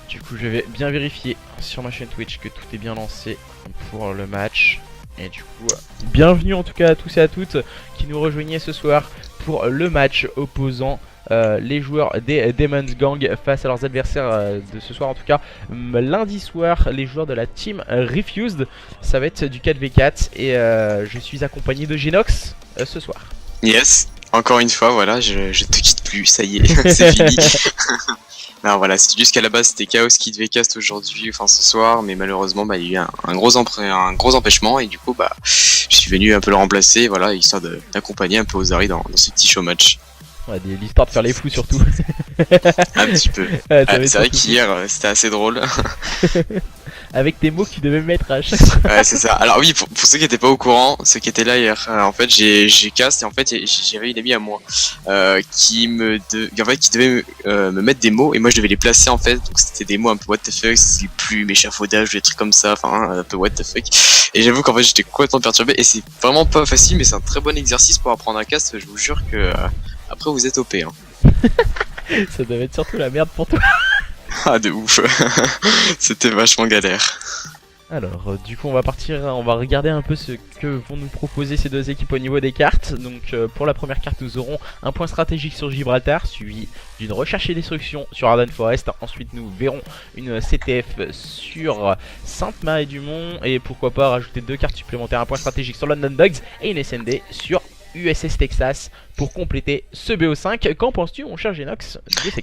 Du coup, je vais bien vérifier sur ma chaîne Twitch que tout est bien lancé pour le match. Et du coup, bienvenue en tout cas à tous et à toutes qui nous rejoignaient ce soir pour le match opposant les joueurs des Demon's Gang face à leurs adversaires de ce soir. En tout cas, lundi soir, les joueurs de la team Refused. Ça va être du 4v4 et je suis accompagné de Genox ce soir. Yes, encore une fois, voilà, je te quitte plus, ça y est, c'est fini. Non, voilà, c'est juste qu'à la base c'était Chaos qui devait cast aujourd'hui, enfin ce soir, mais malheureusement il y a eu un gros empêchement et du coup je suis venu un peu le remplacer, voilà, histoire d'accompagner un peu Ozari dans ce petit show match. Ouais, l'histoire de faire les fous surtout. Un petit peu. Ouais, c'est vrai qu'hier c'était assez drôle. Avec des mots que tu devais mettre à chaque fois. Ouais, c'est ça. Alors oui, pour ceux qui étaient pas au courant, ceux qui étaient là hier, en fait j'ai cast et en fait j'avais une amie à moi qui devait me mettre des mots et moi je devais les placer en fait. Donc c'était des mots un peu what the fuck, c'est plus m'échafaudage, des trucs comme ça, enfin un peu what the fuck. Et j'avoue qu'en fait j'étais complètement perturbé et c'est vraiment pas facile, mais c'est un très bon exercice pour apprendre à cast. Je vous jure que après vous êtes OP. Hein. Ça devait être surtout la merde pour toi. Ah de ouf. C'était vachement galère. Alors du coup on va regarder un peu ce que vont nous proposer ces deux équipes au niveau des cartes. Donc pour la première carte nous aurons un point stratégique sur Gibraltar, suivi d'une recherche et destruction sur Arden Forest. Ensuite nous verrons une CTF sur Sainte-Marie-du-Mont et pourquoi pas rajouter deux cartes supplémentaires, un point stratégique sur London Dogs et une SND sur USS Texas pour compléter ce BO5. Qu'en penses-tu mon cher Genox?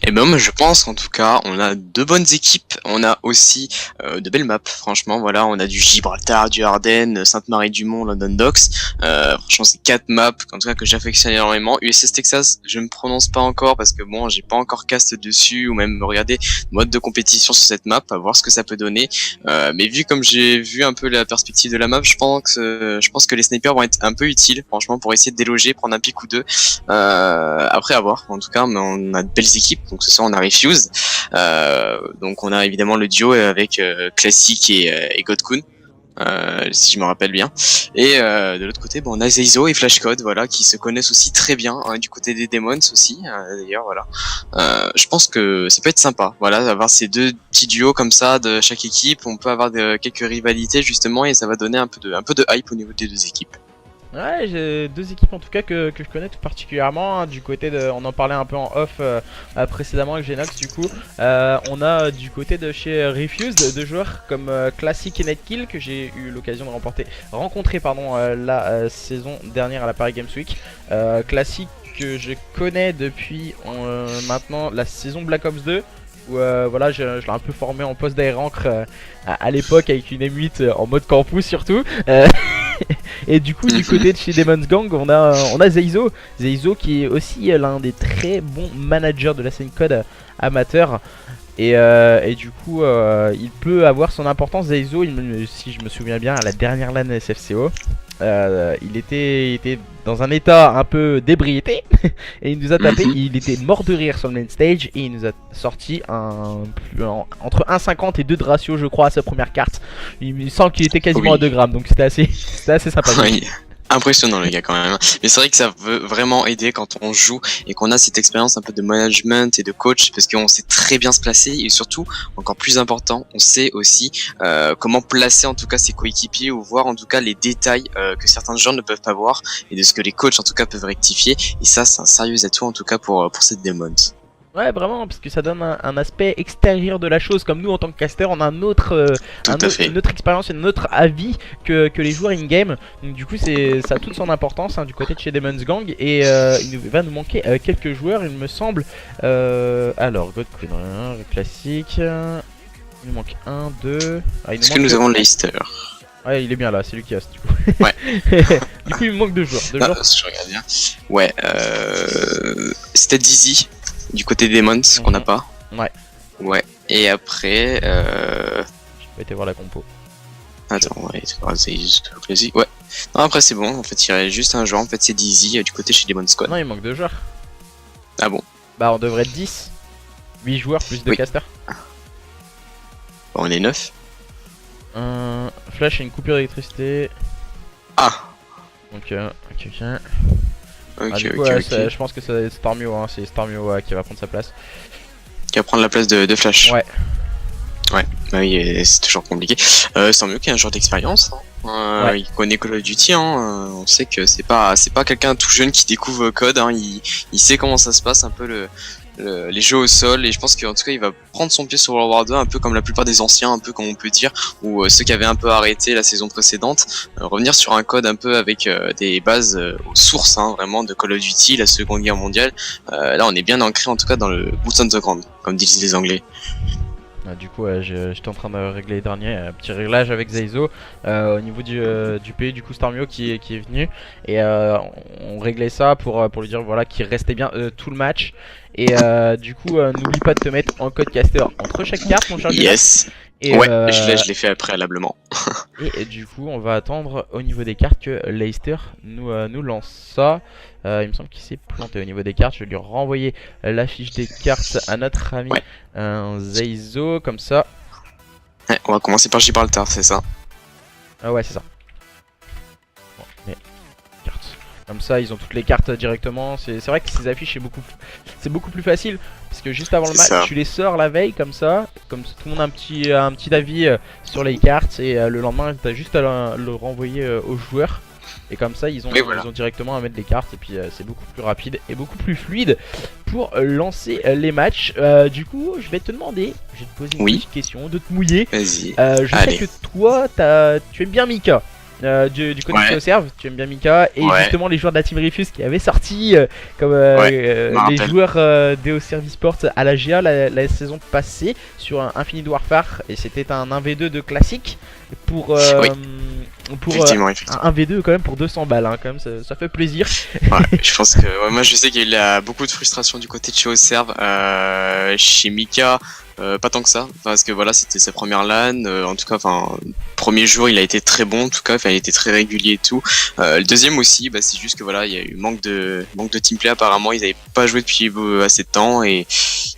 Et ben je pense en tout cas on a deux bonnes équipes, on a aussi de belles maps, franchement voilà, on a du Gibraltar, du Ardennes, Sainte-Marie-du-Mont, London Docks, franchement c'est 4 maps en tout cas que j'affectionne énormément. USS Texas je me prononce pas encore parce que bon j'ai pas encore cast dessus ou même regardé mode de compétition sur cette map, à voir ce que ça peut donner, mais vu comme j'ai vu un peu la perspective de la map, je pense que les snipers vont être un peu utiles franchement pour essayer de déloger, prendre un pic ou deux. Après à voir en tout cas, mais on a de belles équipes, donc ce soir on a Refuse, donc on a évidemment le duo avec Classic et Godkun, si je me rappelle bien, et de l'autre côté on a Zeizo et Flashcode, voilà, qui se connaissent aussi très bien, hein, du côté des Demons aussi, d'ailleurs voilà. Je pense que ça peut être sympa, voilà, avoir ces deux petits duos comme ça de chaque équipe, on peut avoir quelques rivalités justement et ça va donner un peu de hype au niveau des deux équipes. Ouais, j'ai deux équipes en tout cas que je connais tout particulièrement, hein, du côté de, on en parlait un peu en off précédemment avec Genox du coup. On a du côté de chez Refused deux joueurs comme Classic et Netkill que j'ai eu l'occasion de rencontrer la saison dernière à la Paris Games Week. Classic que je connais depuis maintenant la saison Black Ops 2. Où voilà, je l'ai un peu formé en poste d'aérancre à l'époque avec une M8 en mode campus surtout. Et du coup du côté de chez Demon's Gang on a Zeizo qui est aussi l'un des très bons managers de la scène code amateur. Et du coup il peut avoir son importance. Zeizo, si je me souviens bien, à la dernière LAN SFCO il était dans un état un peu d'ébriété et il nous a tapé, il était mort de rire sur le main stage et il nous a sorti entre 1,50 et 2 de ratio je crois à sa première carte. Il me semble qu'il était quasiment à 2 grammes, donc c'était assez sympa. Oui. Impressionnant le gars quand même, mais c'est vrai que ça veut vraiment aider quand on joue et qu'on a cette expérience un peu de management et de coach, parce qu'on sait très bien se placer et surtout, encore plus important, on sait aussi comment placer en tout cas ses coéquipiers ou voir en tout cas les détails que certains gens ne peuvent pas voir et de ce que les coachs en tout cas peuvent rectifier, et ça c'est un sérieux atout en tout cas pour cette Demons. Ouais, vraiment, parce que ça donne un aspect extérieur de la chose. Comme nous, en tant que caster, on a une autre expérience et un autre avis que les joueurs in-game. Donc du coup, ça a toute son importance hein, du côté de chez Demon's Gang. Et il va nous manquer quelques joueurs, il me semble. Alors, Godkun, classique. Il nous manque 1, 2... Est-ce que nous avons Leicester? Ouais, il est bien là, c'est lui qui a du coup. Ouais. Du coup, il me manque 2 joueurs. Je regarde bien. Ouais, c'était Dizzy. Du côté des Demons, qu'on n'a pas. Ouais. Ouais. Et après, Je vais aller voir la compo. Attends, ouais, c'est ouais. Non, après c'est bon, en fait il reste juste un joueur, en fait c'est Dizzy du côté chez Demon Squad. Non, il manque 2 joueurs. Ah bon? Bah on devrait être 10. 8 joueurs plus 2 casters. Bon, on est 9. Flash et une coupure d'électricité. Ah! Ok. Ok, Du coup, ok, ok. je pense que c'est Stormio, hein, c'est Stormio qui va prendre sa place. Qui va prendre la place de Flash. Ouais. Ouais, bah oui, c'est toujours compliqué. C'est mieux qu'il y ait un joueur d'expérience. Hein. Ouais. Il connaît Call of Duty. Hein. On sait que c'est pas quelqu'un tout jeune qui découvre code. Hein. Il sait comment ça se passe un peu les jeux au sol. Et je pense qu'en tout cas, il va prendre son pied sur World War 2, un peu comme la plupart des anciens, un peu comme on peut dire, ou ceux qui avaient un peu arrêté la saison précédente. Revenir sur un code un peu avec des bases aux sources, hein, vraiment de Call of Duty, la Seconde Guerre mondiale. Là, on est bien ancré en tout cas dans le Boots on the ground, comme disent les Anglais. Du coup, j'étais en train de régler les derniers petit réglage avec Zeizo au niveau du pays, du coup Stormio qui est venu et on réglait ça pour lui dire voilà qu'il restait bien tout le match et du coup n'oublie pas de te mettre en code caster entre chaque carte mon cher Genox. Yes. Et, Ouais, je l'ai fait préalablement. et du coup on va attendre au niveau des cartes que Leicester nous lance ça. Il me semble qu'il s'est planté au niveau des cartes. Je vais lui renvoyer la fiche des cartes à notre ami Zeizo, comme ça. Ouais, on va commencer par Gibraltar, c'est ça. Ah ouais, c'est ça. Bon, mais cartes. Comme ça, ils ont toutes les cartes directement. C'est vrai que ces affiches, c'est beaucoup plus facile. Parce que juste avant le match, tu les sors la veille, comme ça. Comme tout le monde a un petit avis sur les cartes. Et le lendemain, tu as juste à le renvoyer aux joueurs. Et comme ça, ils ont directement à mettre les cartes. Et puis, c'est beaucoup plus rapide et beaucoup plus fluide pour lancer les matchs. Du coup, je vais te demander, je vais te poser une petite question, de te mouiller. Vas-y. Je sais que toi, tu aimes bien Mika. Du côté de Serve, tu aimes bien Mika. Et justement, les joueurs de la Team Refuse qui avaient sorti comme les joueurs d'EO Service Sports à la GA la saison passée sur un Infinite Warfare. Et c'était un 1v2 de classique pour effectivement. un 1v2 quand même pour 200 balles, hein, quand même, ça fait plaisir. Ouais, je pense que moi je sais qu'il y a beaucoup de frustration du côté de chez Oserve. Chez Mika, pas tant que ça, parce que voilà, c'était sa première LAN. En tout cas, premier jour, il a été très bon, en tout cas, il a été très régulier et tout. Le deuxième aussi, c'est juste que voilà, il y a eu manque de teamplay apparemment. Ils n'avaient pas joué depuis assez de temps et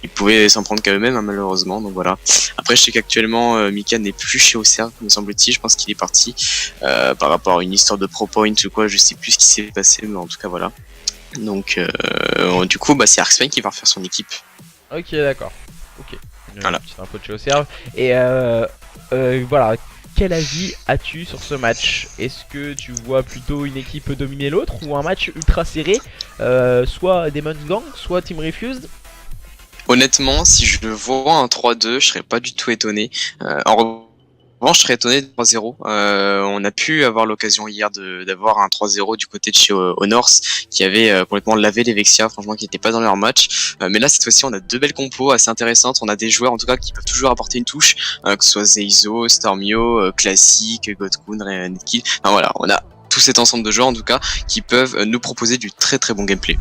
ils pouvaient s'en prendre qu'à eux-mêmes, hein, malheureusement. Donc voilà. Après, je sais qu'actuellement, Mika n'est plus chez Oserve, me semble-t-il. Je pense qu'il est parti par rapport à une histoire de pro point ou quoi. Je sais plus ce qui s'est passé, mais en tout cas voilà. Donc du coup, c'est Arxfane qui va refaire son équipe. Ok, d'accord. Ok. Voilà. C'est un peu de chez Oserve. Et voilà. Quel avis as-tu sur ce match? Est-ce que tu vois plutôt une équipe dominer l'autre ou un match ultra serré, soit Demon's Gang, soit Team Refused? Honnêtement, si je vois un 3-2, je serais pas du tout étonné. En revanche, je serais étonné de 3-0. On a pu avoir l'occasion hier d'avoir un 3-0 du côté de chez Honors qui avait complètement lavé les Vexia, franchement, qui n'étaient pas dans leur match. Mais là, cette fois-ci, on a deux belles compos assez intéressantes. On a des joueurs, en tout cas, qui peuvent toujours apporter une touche, que ce soit Zeizo, Stormio, Classic, Godkun, Netkid. Enfin voilà, on a tout cet ensemble de joueurs, en tout cas, qui peuvent nous proposer du très très bon gameplay.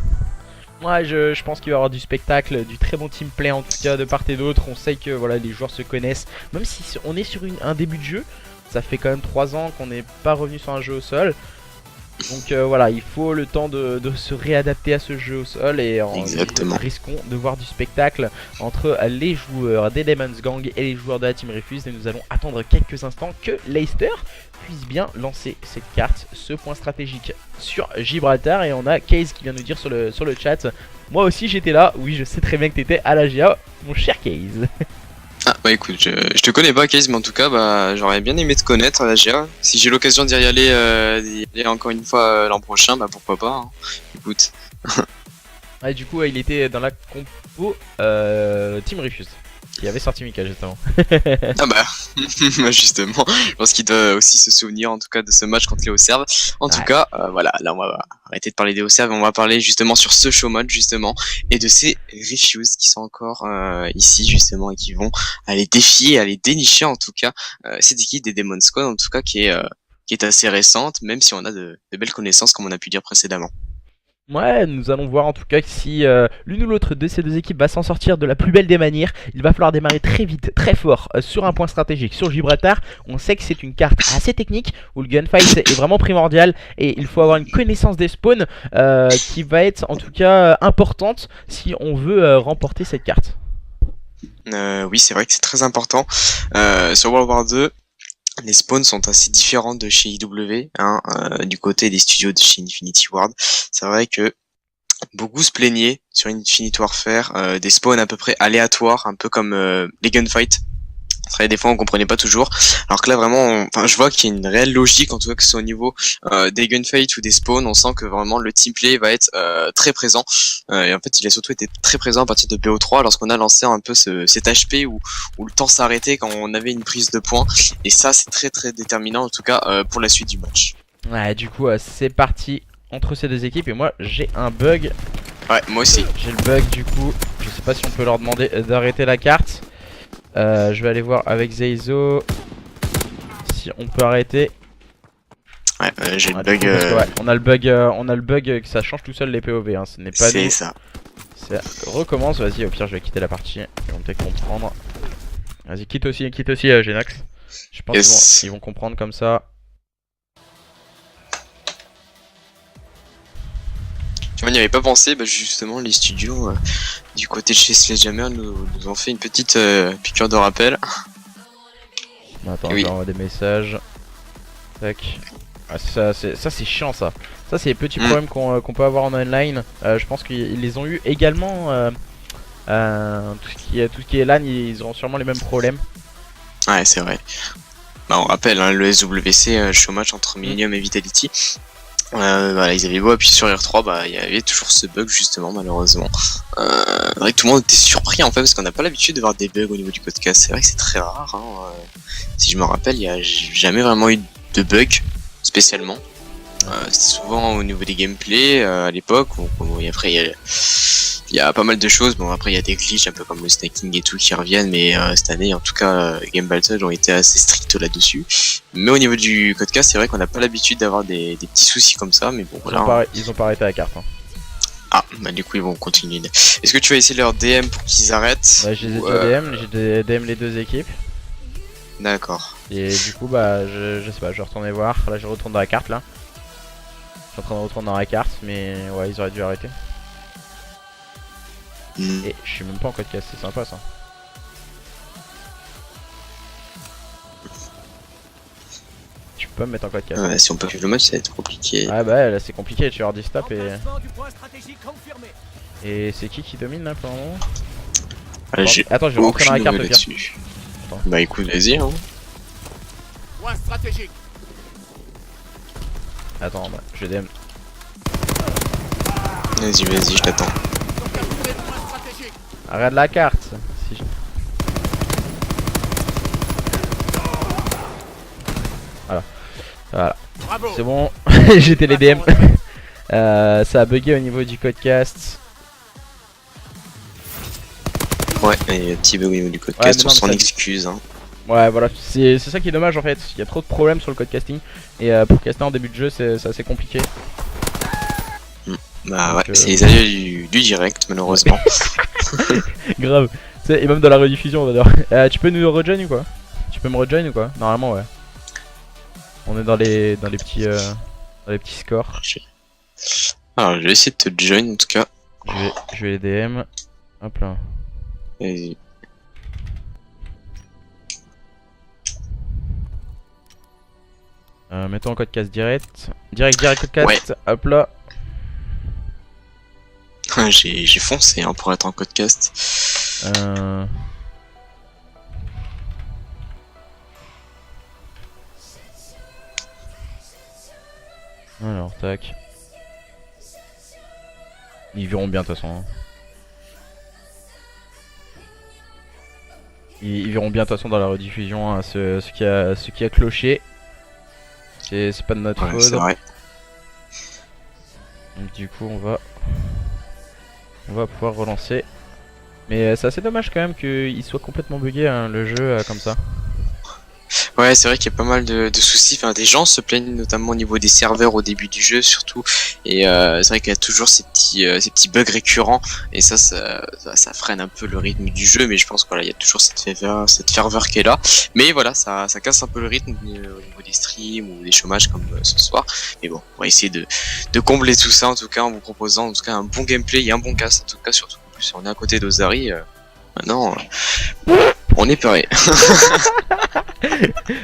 Ouais, je pense qu'il va y avoir du spectacle, du très bon team play en tout cas de part et d'autre. On sait que voilà, les joueurs se connaissent. Même si on est sur un début de jeu, ça fait quand même 3 ans qu'on n'est pas revenu sur un jeu au sol. Donc voilà, il faut le temps de se réadapter à ce jeu au sol et risquons de voir du spectacle entre les joueurs des Demon's Gang et les joueurs de la Team Refuse. Et nous allons attendre quelques instants que Leicester puisse bien lancer cette carte, ce point stratégique sur Gibraltar. Et on a Case qui vient nous dire sur le chat: moi aussi j'étais là. Oui, je sais très bien que t'étais à la GA, mon cher Case. Ah écoute, je te connais pas Case, mais en tout cas j'aurais bien aimé te connaître à la GA. Si j'ai l'occasion d'y aller encore une fois l'an prochain, pourquoi pas, hein. Écoute. Ouais, du coup il était dans la compo Team Refuse qui avait sorti Mika justement. Justement, je pense qu'il doit aussi se souvenir en tout cas de ce match contre les Oserve. En tout cas, voilà, là on va arrêter de parler des Oserve et on va parler justement sur ce show mode justement et de ces Refuse qui sont encore ici justement et qui vont aller défier, aller dénicher en tout cas cette équipe des Demon's Squad en tout cas qui est assez récente, même si on a de belles connaissances comme on a pu dire précédemment. Ouais, nous allons voir en tout cas si l'une ou l'autre de ces deux équipes va s'en sortir de la plus belle des manières. Il va falloir démarrer très vite, très fort sur un point stratégique sur Gibraltar. On sait que c'est une carte assez technique où le gunfight est vraiment primordial et il faut avoir une connaissance des spawns qui va être en tout cas importante si on veut remporter cette carte. Oui, c'est vrai que c'est très important. Sur World War 2, les spawns sont assez différents de chez IW, hein, du côté des studios de chez Infinity Ward. C'est vrai que beaucoup se plaignaient sur Infinite Warfare des spawns à peu près aléatoires, un peu comme les gunfights. C'est vrai, des fois on comprenait pas toujours, alors que là vraiment, enfin je vois qu'il y a une réelle logique, en tout cas que ce soit au niveau des gunfights ou des spawns, on sent que vraiment le teamplay va être très présent, et en fait il a surtout été très présent à partir de BO3 lorsqu'on a lancé un peu cet HP où le temps s'arrêtait quand on avait une prise de points, et ça c'est très très déterminant en tout cas pour la suite du match. Ouais, du coup, c'est parti entre ces deux équipes et moi j'ai un bug. Ouais, moi aussi. J'ai le bug du coup, je sais pas si on peut leur demander d'arrêter la carte. Je vais aller voir avec Zeizo si on peut arrêter. Ouais, j'ai le bug. Parce que, ouais, on a le bug que ça change tout seul les POV. Hein. Ce n'est pas C'est nous. ça. Recommence. Vas-y. Au pire, je vais quitter la partie. Ils vont peut-être comprendre. Vas-y, quitte aussi, Genox. Je pense qu'ils vont comprendre comme ça. Tu vois, on n'y avait pas pensé, bah justement les studios du côté de chez Sledgehammer nous ont fait une petite piqûre de rappel. Attends, oui. j'envoie des messages. Tac. Ah, ça c'est chiant ça. Ça c'est les petits problèmes qu'on peut avoir en online. Je pense qu'ils les ont eu également. Tout ce qui est LAN, ils auront sûrement les mêmes problèmes. Ouais, c'est vrai. Bah on rappelle hein, le SWC showmatch entre Millennium et Vitality. Voilà, ils avaient beau appuyer sur R3, bah il y avait toujours ce bug justement malheureusement. C'est vrai que tout le monde était surpris en fait parce qu'on n'a pas l'habitude de voir des bugs au niveau du podcast. C'est vrai que c'est très rare. Hein. Si je me rappelle, il n'y a jamais vraiment eu de bug spécialement. C'était souvent au niveau des gameplays à l'époque. Après il y a pas mal de choses. Bon après il y a des glitches un peu comme le snaking et tout qui reviennent, mais cette année en tout cas Game Battle ont été assez stricts là-dessus. Mais au niveau du codecast, c'est vrai qu'on n'a pas l'habitude d'avoir des petits soucis comme ça, mais bon voilà. Ils ont pas arrêté la carte. Hein. Ah bah du coup ils vont continuer. Est-ce que tu vas essayer de leur DM pour qu'ils arrêtent? Ouais, j'ai déjà DM les deux équipes. D'accord. Et du coup bah je sais pas, je vais retourner voir. Là je retourne dans la carte là. Je suis en train de retourner dans la carte, mais ouais ils auraient dû arrêter. Et je suis même pas en codecast, c'est sympa ça. Tu peux me mettre en codecast. Ouais, si on peut vivre le match, ça va être compliqué. Ah bah là c'est compliqué, tu leur dis stop et c'est qui domine là pour le moment? Attends, je vais rentrer dans la carte dessus. Bah écoute, vas-y hein. Attends, bah, je DM. Vas-y, je t'attends. Arrête la carte. Si je... Voilà. C'est bon, j'étais les DM. Ça a bugué au niveau du codecast. Ouais, il y a un petit bug au niveau du codecast, on s'en excuse. Hein. Ouais, voilà, c'est ça qui est dommage en fait. Il y a trop de problèmes sur le codecasting. Et pour caster en début de jeu, c'est assez compliqué. Bah donc, ouais, c'est les aléas du direct, malheureusement. Grave. Et même dans la rediffusion, on va dire. Tu peux nous rejoin ou quoi? Tu peux me rejoin ou quoi? Normalement, ouais. On est dans les petits scores. Alors, je vais essayer de te join en tout cas. Je vais les DM. Hop là. Vas-y. Mettons en codecast direct. Direct codecast. Ouais. Hop là. J'ai foncé hein, pour être en codecast. Alors, tac. Ils verront bien de toute façon. Ils verront bien de toute façon dans la rediffusion hein, ce qui a cloché. C'est pas de notre faute. C'est vrai. Donc du coup on va pouvoir relancer. Mais c'est assez dommage quand même qu'il soit complètement bugué hein, le jeu comme ça. Ouais, c'est vrai qu'il y a pas mal de soucis. Enfin, des gens se plaignent notamment au niveau des serveurs au début du jeu surtout. Et c'est vrai qu'il y a toujours ces petits bugs récurrents. Et ça freine un peu le rythme du jeu. Mais je pense que voilà, il y a toujours cette ferveur qui est là. Mais voilà, ça casse un peu le rythme au niveau des streams ou des chômages comme ce soir. Mais bon, on va essayer de combler tout ça en tout cas en vous proposant en tout cas un bon gameplay et un bon cast. En tout cas, surtout en plus on est à côté d'Ozari. Maintenant, on est peuré.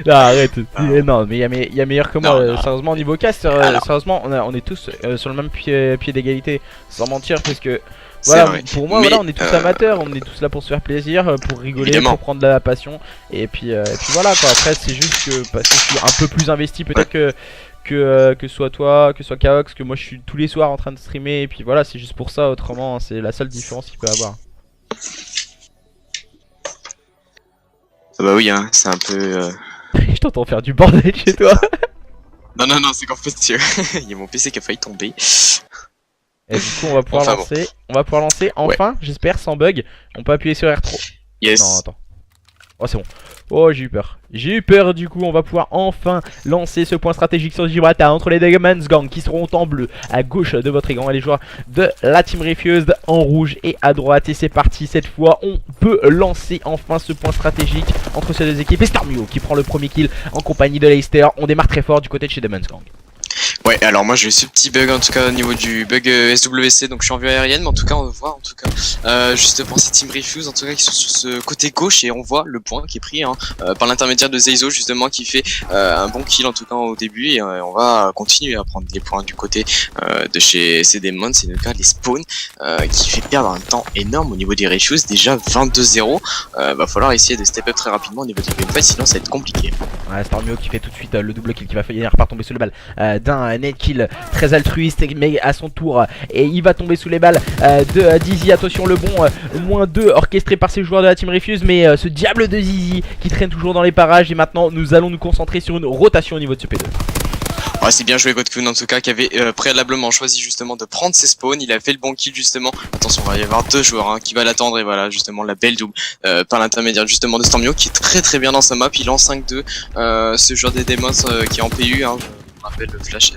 Non, arrête. Non, mais il y a meilleur que moi. Non, non. Sérieusement, au niveau cast, Alors. sérieusement, on est tous sur le même pied d'égalité. Sans mentir, parce que C'est voilà, vrai. pour moi, Mais, voilà, on est tous amateurs, on est tous là pour se faire plaisir, pour rigoler, Évidemment. pour prendre de la passion. Et puis voilà quoi. Après, c'est juste que parce que je suis un peu plus investi, peut-être que soit toi, que soit Kaox, que moi je suis tous les soirs en train de streamer. Et puis voilà, c'est juste pour ça. Autrement, c'est la seule différence qu'il peut avoir. Ah bah oui, hein, c'est un peu. Je t'entends faire du bordel chez toi. Non, non, non, c'est qu'en fait, il y a mon PC qui a failli tomber. Et du coup, on va pouvoir Enfin, lancer. On va pouvoir lancer enfin, j'espère, sans bug. On peut appuyer sur R3. Yes. Non, attends. Oh, c'est bon. Oh, j'ai eu peur. J'ai eu peur, du coup, on va pouvoir enfin lancer ce point stratégique sur Gibraltar entre les Demon's Gang qui seront en bleu à gauche de votre écran et les joueurs de la Team Refused en rouge et à droite. Et c'est parti, cette fois, on peut lancer enfin ce point stratégique entre ces deux équipes. Et Stormio qui prend le premier kill en compagnie de Leicester. On démarre très fort du côté de chez Demon's Gang. Ouais, alors moi j'ai eu ce petit bug en tout cas au niveau du bug SWC, donc je suis en vue aérienne, mais en tout cas on voit en tout cas juste pour ces Team Refuse en tout cas qui sont sur ce côté gauche et on voit le point qui est pris par l'intermédiaire de Zeizo justement qui fait un bon kill en tout cas au début et on va continuer à prendre les points du côté de chez ces Demons, c'est le cas les spawns qui fait perdre un temps énorme au niveau des Refuse, déjà 22-0, va falloir essayer de step up très rapidement au niveau du gameplay sinon ça va être compliqué. Ouais, Stormio qui fait tout de suite le double kill qui va finir par tomber sous le balle d'un net kill très altruiste mais à son tour et il va tomber sous les balles de Dizzy. Attention le bon -2 orchestré par ces joueurs de la Team Refuse, mais ce diable de Dizzy qui traîne toujours dans les parages. Et maintenant nous allons nous concentrer sur une rotation au niveau de ce P2. Ouais, c'est bien joué Godkun en tout cas qui avait préalablement choisi justement de prendre ses spawns, il a fait le bon kill justement. Attention, il va y avoir deux joueurs qui va l'attendre et voilà justement la belle double par l'intermédiaire justement de Stormio qui est très bien dans sa map, il est en 5-2, ce joueur des Demons qui est en PU, je me rappelle le flash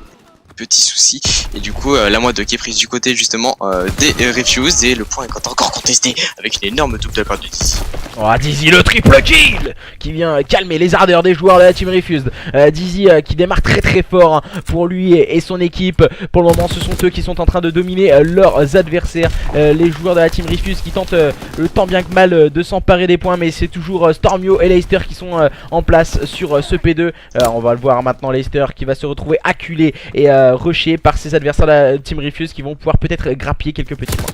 petit souci et du coup la moi 2 qui est prise du côté justement des Refused et le point est encore contesté avec une énorme double de la part de Dizzy. Oh, Dizzy le triple kill qui vient calmer les ardeurs des joueurs de la Team Refused. Dizzy qui démarre très fort pour lui et son équipe. Pour le moment ce sont eux qui sont en train de dominer leurs adversaires, les joueurs de la Team Refused qui tentent le tant bien que mal de s'emparer des points, mais c'est toujours Stormio et Leicester qui sont en place sur ce P2. On va le voir maintenant, Leicester qui va se retrouver acculé et rushé par ses adversaires de la Team Refused qui vont pouvoir peut-être grappiller quelques petits points.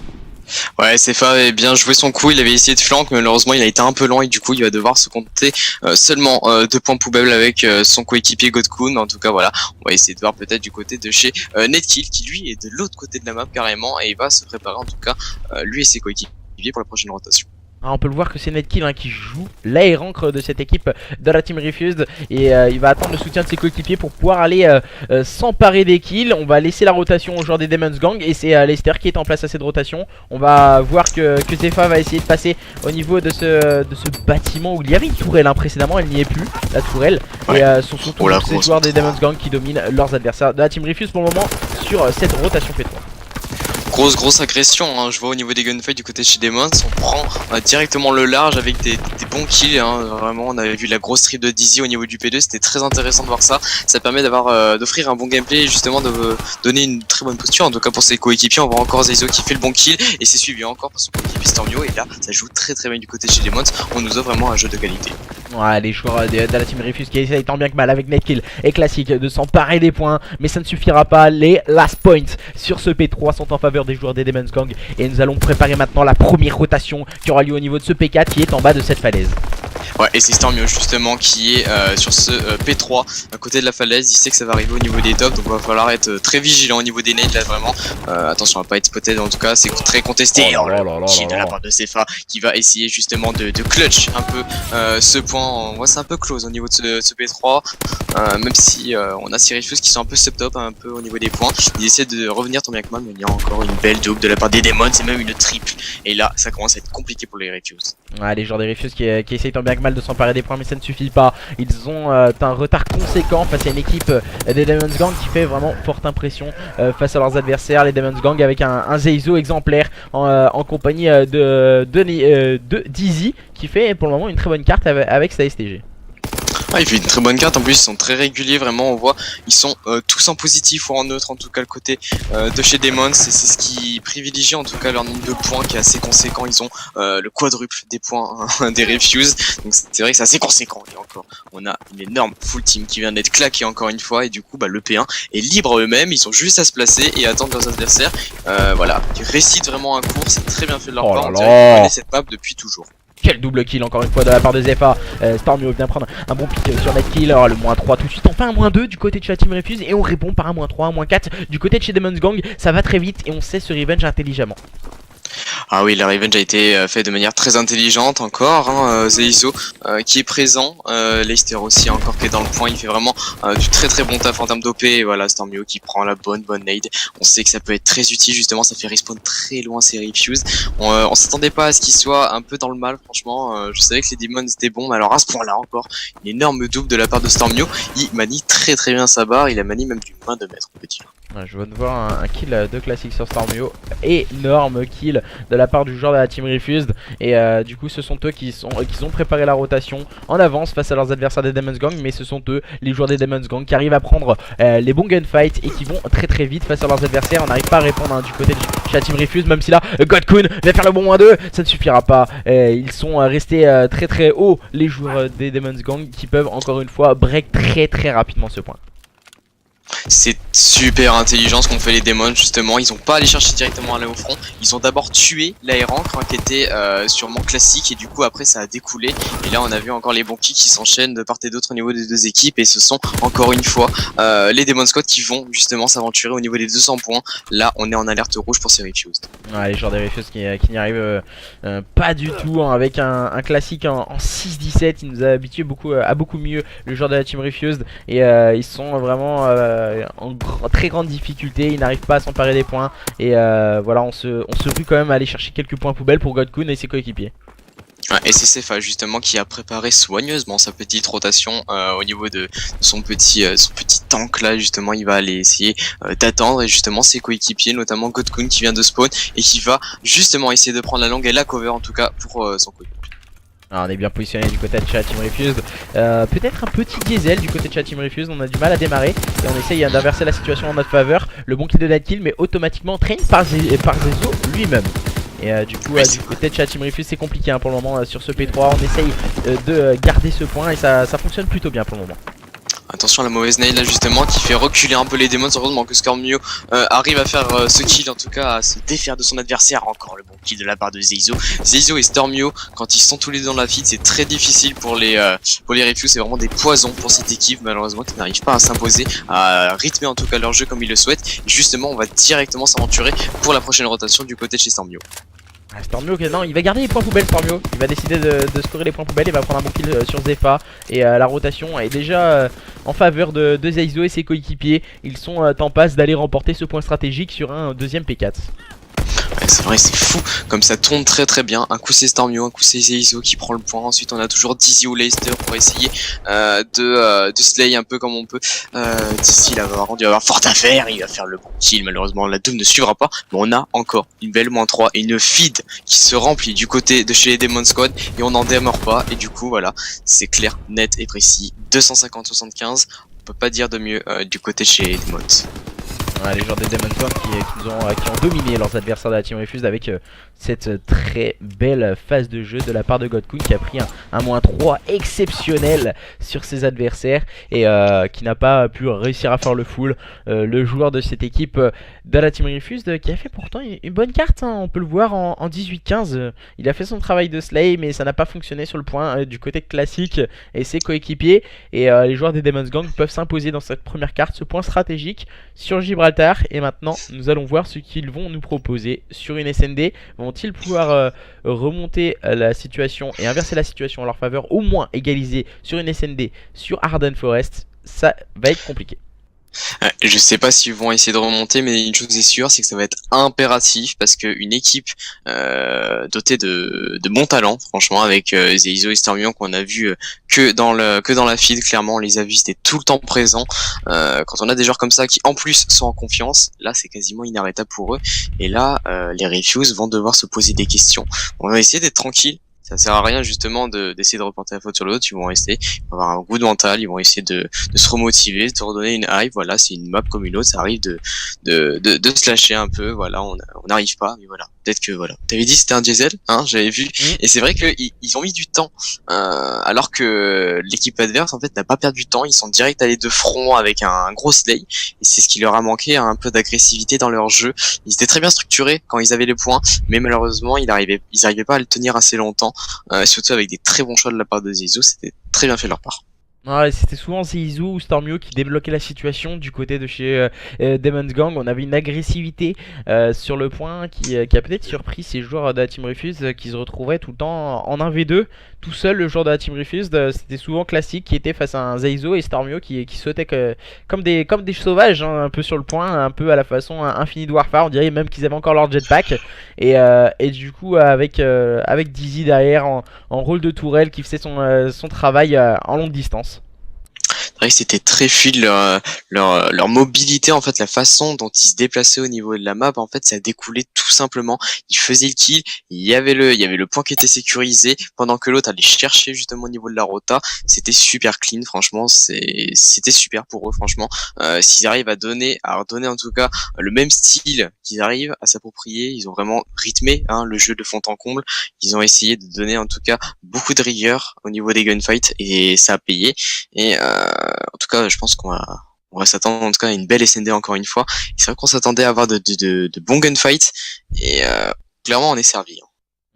Ouais, Sefa avait bien joué son coup, il avait essayé de flank, mais malheureusement il a été un peu lent et du coup il va devoir se compter seulement 2 points poubelle avec son coéquipier Godkun. En tout cas voilà, on va essayer de voir peut-être du côté de chez Netkill qui lui est de l'autre côté de la map carrément et il va se préparer en tout cas lui et ses coéquipiers pour la prochaine rotation. On peut le voir que c'est Netkill qui joue l'aérancre de cette équipe de la Team Refused et il va attendre le soutien de ses coéquipiers pour pouvoir aller s'emparer des kills. On va laisser la rotation au joueur des Demon's Gang et c'est Leicester qui est en place à cette rotation. On va voir que Zefa va essayer de passer au niveau de ce bâtiment où il y avait une tourelle précédemment, elle n'y est plus, la tourelle. Ouais. Et sont surtout ces joueurs des Demon's Gang qui dominent leurs adversaires de la Team Refused pour le moment sur cette rotation P3. Grosse agression, je vois au niveau des gunfights du côté de chez Demons, on prend directement le large avec des bons kills, vraiment on avait vu la grosse trip de Dizzy au niveau du P2, c'était très intéressant de voir ça, ça permet d'offrir un bon gameplay et justement de donner une très bonne posture, en tout cas pour ses coéquipiers. On voit encore Zeizo qui fait le bon kill et c'est suivi encore par son coéquipier Stormio et là ça joue très bien du côté de chez Demons, on nous offre vraiment un jeu de qualité. Ouais, les joueurs de la Team Refuse qui essayent tant bien que mal avec Netkill et Classic de s'emparer des points, mais ça ne suffira pas. Les last points sur ce P3 sont en faveur des joueurs des Demon's Gang et nous allons préparer maintenant la première rotation qui aura lieu au niveau de ce P4 qui est en bas de cette falaise. Ouais, et c'est Stormio justement qui est sur ce P3 à côté de la falaise, il sait que ça va arriver au niveau des tops, donc il va falloir être très vigilant au niveau des nades là vraiment. Attention à pas être spotted, en tout cas c'est très contesté. Kill de la part de Sefa qui va essayer justement de clutch un peu ce point. On voit c'est un peu close au niveau de ce P3, même si on a Sirius qui sont un peu sub-top, un peu au niveau des points. Ils essaient de revenir tant bien que mal, mais il y a encore une belle double de la part des Demons, c'est même une triple. Et là ça commence à être compliqué pour les Refuse. Ouais, les joueurs des Refuse qui essayent tant bien que mal de s'emparer des points, mais ça ne suffit pas. Ils ont un retard conséquent face à une équipe des Demon's Gang qui fait vraiment forte impression face à leurs adversaires. Les Demon's Gang avec un Zeizo exemplaire en compagnie de Dizzy qui fait pour le moment une très bonne carte avec sa STG. Ah, il fait une très bonne carte, en plus ils sont très réguliers, vraiment on voit, ils sont tous en positif ou en neutre, en tout cas le côté de chez Demons, et c'est ce qui privilégie en tout cas leur nombre de points qui est assez conséquent, ils ont le quadruple des points des Refuse, donc c'est vrai que c'est assez conséquent, et encore, on a une énorme full team qui vient d'être claquée encore une fois, et du coup bah, le P1 est libre eux-mêmes, ils ont juste à se placer et attendre leurs adversaires, voilà, qui récitent vraiment un cours, c'est très bien fait de leur part, on dirait qu'ils connaissent cette map depuis toujours. Quel double kill encore une fois de la part de Zepha. Stormio vient prendre un bon pick sur Netkill. Le moins 3 tout de suite. Enfin un moins 2 du côté de chez Team Refuse. Et on répond par un moins 3, un moins 4 du côté de chez Demon's Gang. Ça va très vite et on sait se revenge intelligemment. Ah oui, le revenge a été fait de manière très intelligente encore, hein, Zeizo qui est présent, Leicester aussi encore qui est dans le point, il fait vraiment du très très bon taf en termes d'OP, et voilà, Stormio qui prend la bonne nade, on sait que ça peut être très utile justement, ça fait respawn très loin ces Refuse, on s'attendait pas à ce qu'il soit un peu dans le mal franchement, je savais que les Demons étaient bons, mais alors à ce point là encore, une énorme double de la part de Stormio, il manie très très bien sa barre, il a manié même du main de maître on peut dire. Ouais, je viens de voir un kill de classique sur Stormio, énorme kill de la part du joueur de la team Refused. Et du coup ce sont eux qui ont préparé la rotation en avance face à leurs adversaires des Demon's Gang. Mais ce sont eux, les joueurs des Demon's Gang, qui arrivent à prendre les bons gunfights et qui vont très très vite face à leurs adversaires. On n'arrive pas à répondre du côté de la team Refused, même si là Godkun va faire le bon 1-2, ça ne suffira pas. Ils sont restés très très haut, les joueurs des Demon's Gang, qui peuvent encore une fois break très très rapidement ce point. C'est super intelligent ce qu'ont fait les démons justement, ils ont pas allé chercher directement à aller au front, ils ont d'abord tué l'aérancre qui était sûrement classique et du coup après ça a découlé et là on a vu encore les bons kicks qui s'enchaînent de part et d'autre au niveau des deux équipes et ce sont encore une fois les Demon Squad qui vont justement s'aventurer au niveau des 200 points, là on est en alerte rouge pour ces Refused. Ouais, les joueurs des Refused qui n'y arrivent pas du tout hein, avec un classique en 6-17, il nous a habitué à beaucoup mieux le joueur de la team Refused et ils sont vraiment en très grande difficulté, ils n'arrivent pas à s'emparer des points et voilà, on se rue quand même à aller chercher quelques points poubelles pour Godkun et ses coéquipiers. Ouais, et c'est Cefa justement qui a préparé soigneusement sa petite rotation au niveau de son petit tank là, justement il va aller essayer d'attendre et justement ses coéquipiers, notamment Godkun qui vient de spawn et qui va justement essayer de prendre la longue et la cover en tout cas pour son coéquipier. Alors on est bien positionné du côté de chat Team Refused. Peut-être un petit diesel du côté de chat Team Refused. On a du mal à démarrer et on essaye d'inverser la situation en notre faveur. Le bon kill de Netkill mais automatiquement train par Zezo lui-même. Et du coup du côté de chat Team Refused c'est compliqué hein, pour le moment sur ce P3. On essaye de garder ce point et ça fonctionne plutôt bien pour le moment. Attention à la mauvaise nail là justement qui fait reculer un peu les démons, heureusement que Stormio arrive à faire ce kill, en tout cas à se défaire de son adversaire. Encore le bon kill de la part de Zeizo. Zeizo et Stormio quand ils sont tous les deux dans la feed c'est très difficile pour les Refuse, c'est vraiment des poisons pour cette équipe malheureusement qui n'arrive pas à s'imposer, à rythmer en tout cas leur jeu comme ils le souhaitent. Et justement on va directement s'aventurer pour la prochaine rotation du côté de chez Stormio. Stormio, non, il va garder les points poubelles. Stormio, il va décider de scorer les points poubelles. Il va prendre un bon kill sur Zepha. Et la rotation est déjà en faveur de Zeizo et ses coéquipiers. Ils sont en passe d'aller remporter ce point stratégique sur un deuxième P4. Ouais, c'est vrai, c'est fou, comme ça tourne très très bien. Un coup c'est Stormio, un coup c'est Zeizo qui prend le point. Ensuite on a toujours Dizzy ou Leicester pour essayer de slay un peu comme on peut. Dizzy là va avoir fort à faire, il va faire le bon kill. Malheureusement la Doom ne suivra pas, mais on a encore une belle moins 3 et une feed qui se remplit du côté de chez les Demon Squad et on n'en démord pas. Et du coup voilà, c'est clair, net et précis. 250-75, on peut pas dire de mieux du côté de chez les Demons. Ouais, les joueurs des Demon's Gang qui ont dominé leurs adversaires de la Team Refused avec cette très belle phase de jeu de la part de Godkun qui a pris un moins 3 exceptionnel sur ses adversaires et qui n'a pas pu réussir à faire le full. Le joueur de cette équipe de la Team Refused qui a fait pourtant une bonne carte, hein, on peut le voir en 18-15. Il a fait son travail de slay mais ça n'a pas fonctionné sur le point du côté classique et ses coéquipiers. Et les joueurs des Demon's Gang peuvent s'imposer dans cette première carte, ce point stratégique sur Gibraltar. Et maintenant nous allons voir ce qu'ils vont nous proposer sur une SND. Vont-ils pouvoir remonter la situation et inverser la situation en leur faveur, au moins égaliser sur une SND sur Arden Forest? Ça va être compliqué. Je sais pas s'ils vont essayer de remonter, mais une chose est sûre, c'est que ça va être impératif parce qu'une équipe dotée de bons talents, franchement, avec Zeizo et Stormio qu'on a vu que dans la feed, clairement, on les a vus, c'était tout le temps présent. Quand on a des joueurs comme ça qui en plus sont en confiance, là c'est quasiment inarrêtable pour eux. Et là, les Refuse vont devoir se poser des questions. On va essayer d'être tranquille. Ça sert à rien justement d'essayer de reporter la faute sur l'autre. Ils vont rester, ils vont avoir un goût de mental, ils vont essayer de se remotiver, de se redonner une hype. Voilà, c'est une map comme une autre, ça arrive de se lâcher un peu. Voilà, on n'arrive pas, mais voilà. Peut-être que voilà. T'avais dit que c'était un diesel, hein, j'avais vu. Et c'est vrai que ils ont mis du temps, alors que l'équipe adverse en fait n'a pas perdu du temps. Ils sont direct allés de front avec un gros slay. Et c'est ce qui leur a manqué, un peu d'agressivité dans leur jeu. Ils étaient très bien structurés quand ils avaient les points, mais malheureusement ils arrivaient pas à le tenir assez longtemps. Surtout avec des très bons choix de la part de Zizou, c'était très bien fait de leur part. Ouais, c'était souvent Zizou ou Stormio qui débloquaient la situation du côté de chez Demon's Gang. On avait une agressivité sur le point qui a peut-être surpris ces joueurs de la Team Refused qui se retrouvaient tout le temps en 1v2. Tout seul, le joueur de la Team Refused, c'était souvent classique qui était face à un Zaizo et Stormio qui sautait comme des sauvages, hein, un peu sur le point, un peu à la façon Infinite Warfare. On dirait même qu'ils avaient encore leur jetpack. Et du coup, avec Dizzy derrière en rôle de tourelle qui faisait son travail en longue distance. C'est vrai que c'était très fluide leur mobilité, en fait, la façon dont ils se déplaçaient au niveau de la map, en fait, ça découlait tout simplement. Ils faisaient le kill, il y avait le point qui était sécurisé, pendant que l'autre allait chercher justement au niveau de la rota. C'était super clean, franchement, c'était super pour eux, franchement. S'ils arrivent à redonner en tout cas le même style qu'ils arrivent à s'approprier, ils ont vraiment rythmé, hein, le jeu de fond en comble. Ils ont essayé de donner en tout cas beaucoup de rigueur au niveau des gunfights et ça a payé. Et en tout cas, je pense qu'on va s'attendre en tout cas à une belle SND encore une fois. C'est vrai qu'on s'attendait à avoir de bons gunfights et clairement on est servi.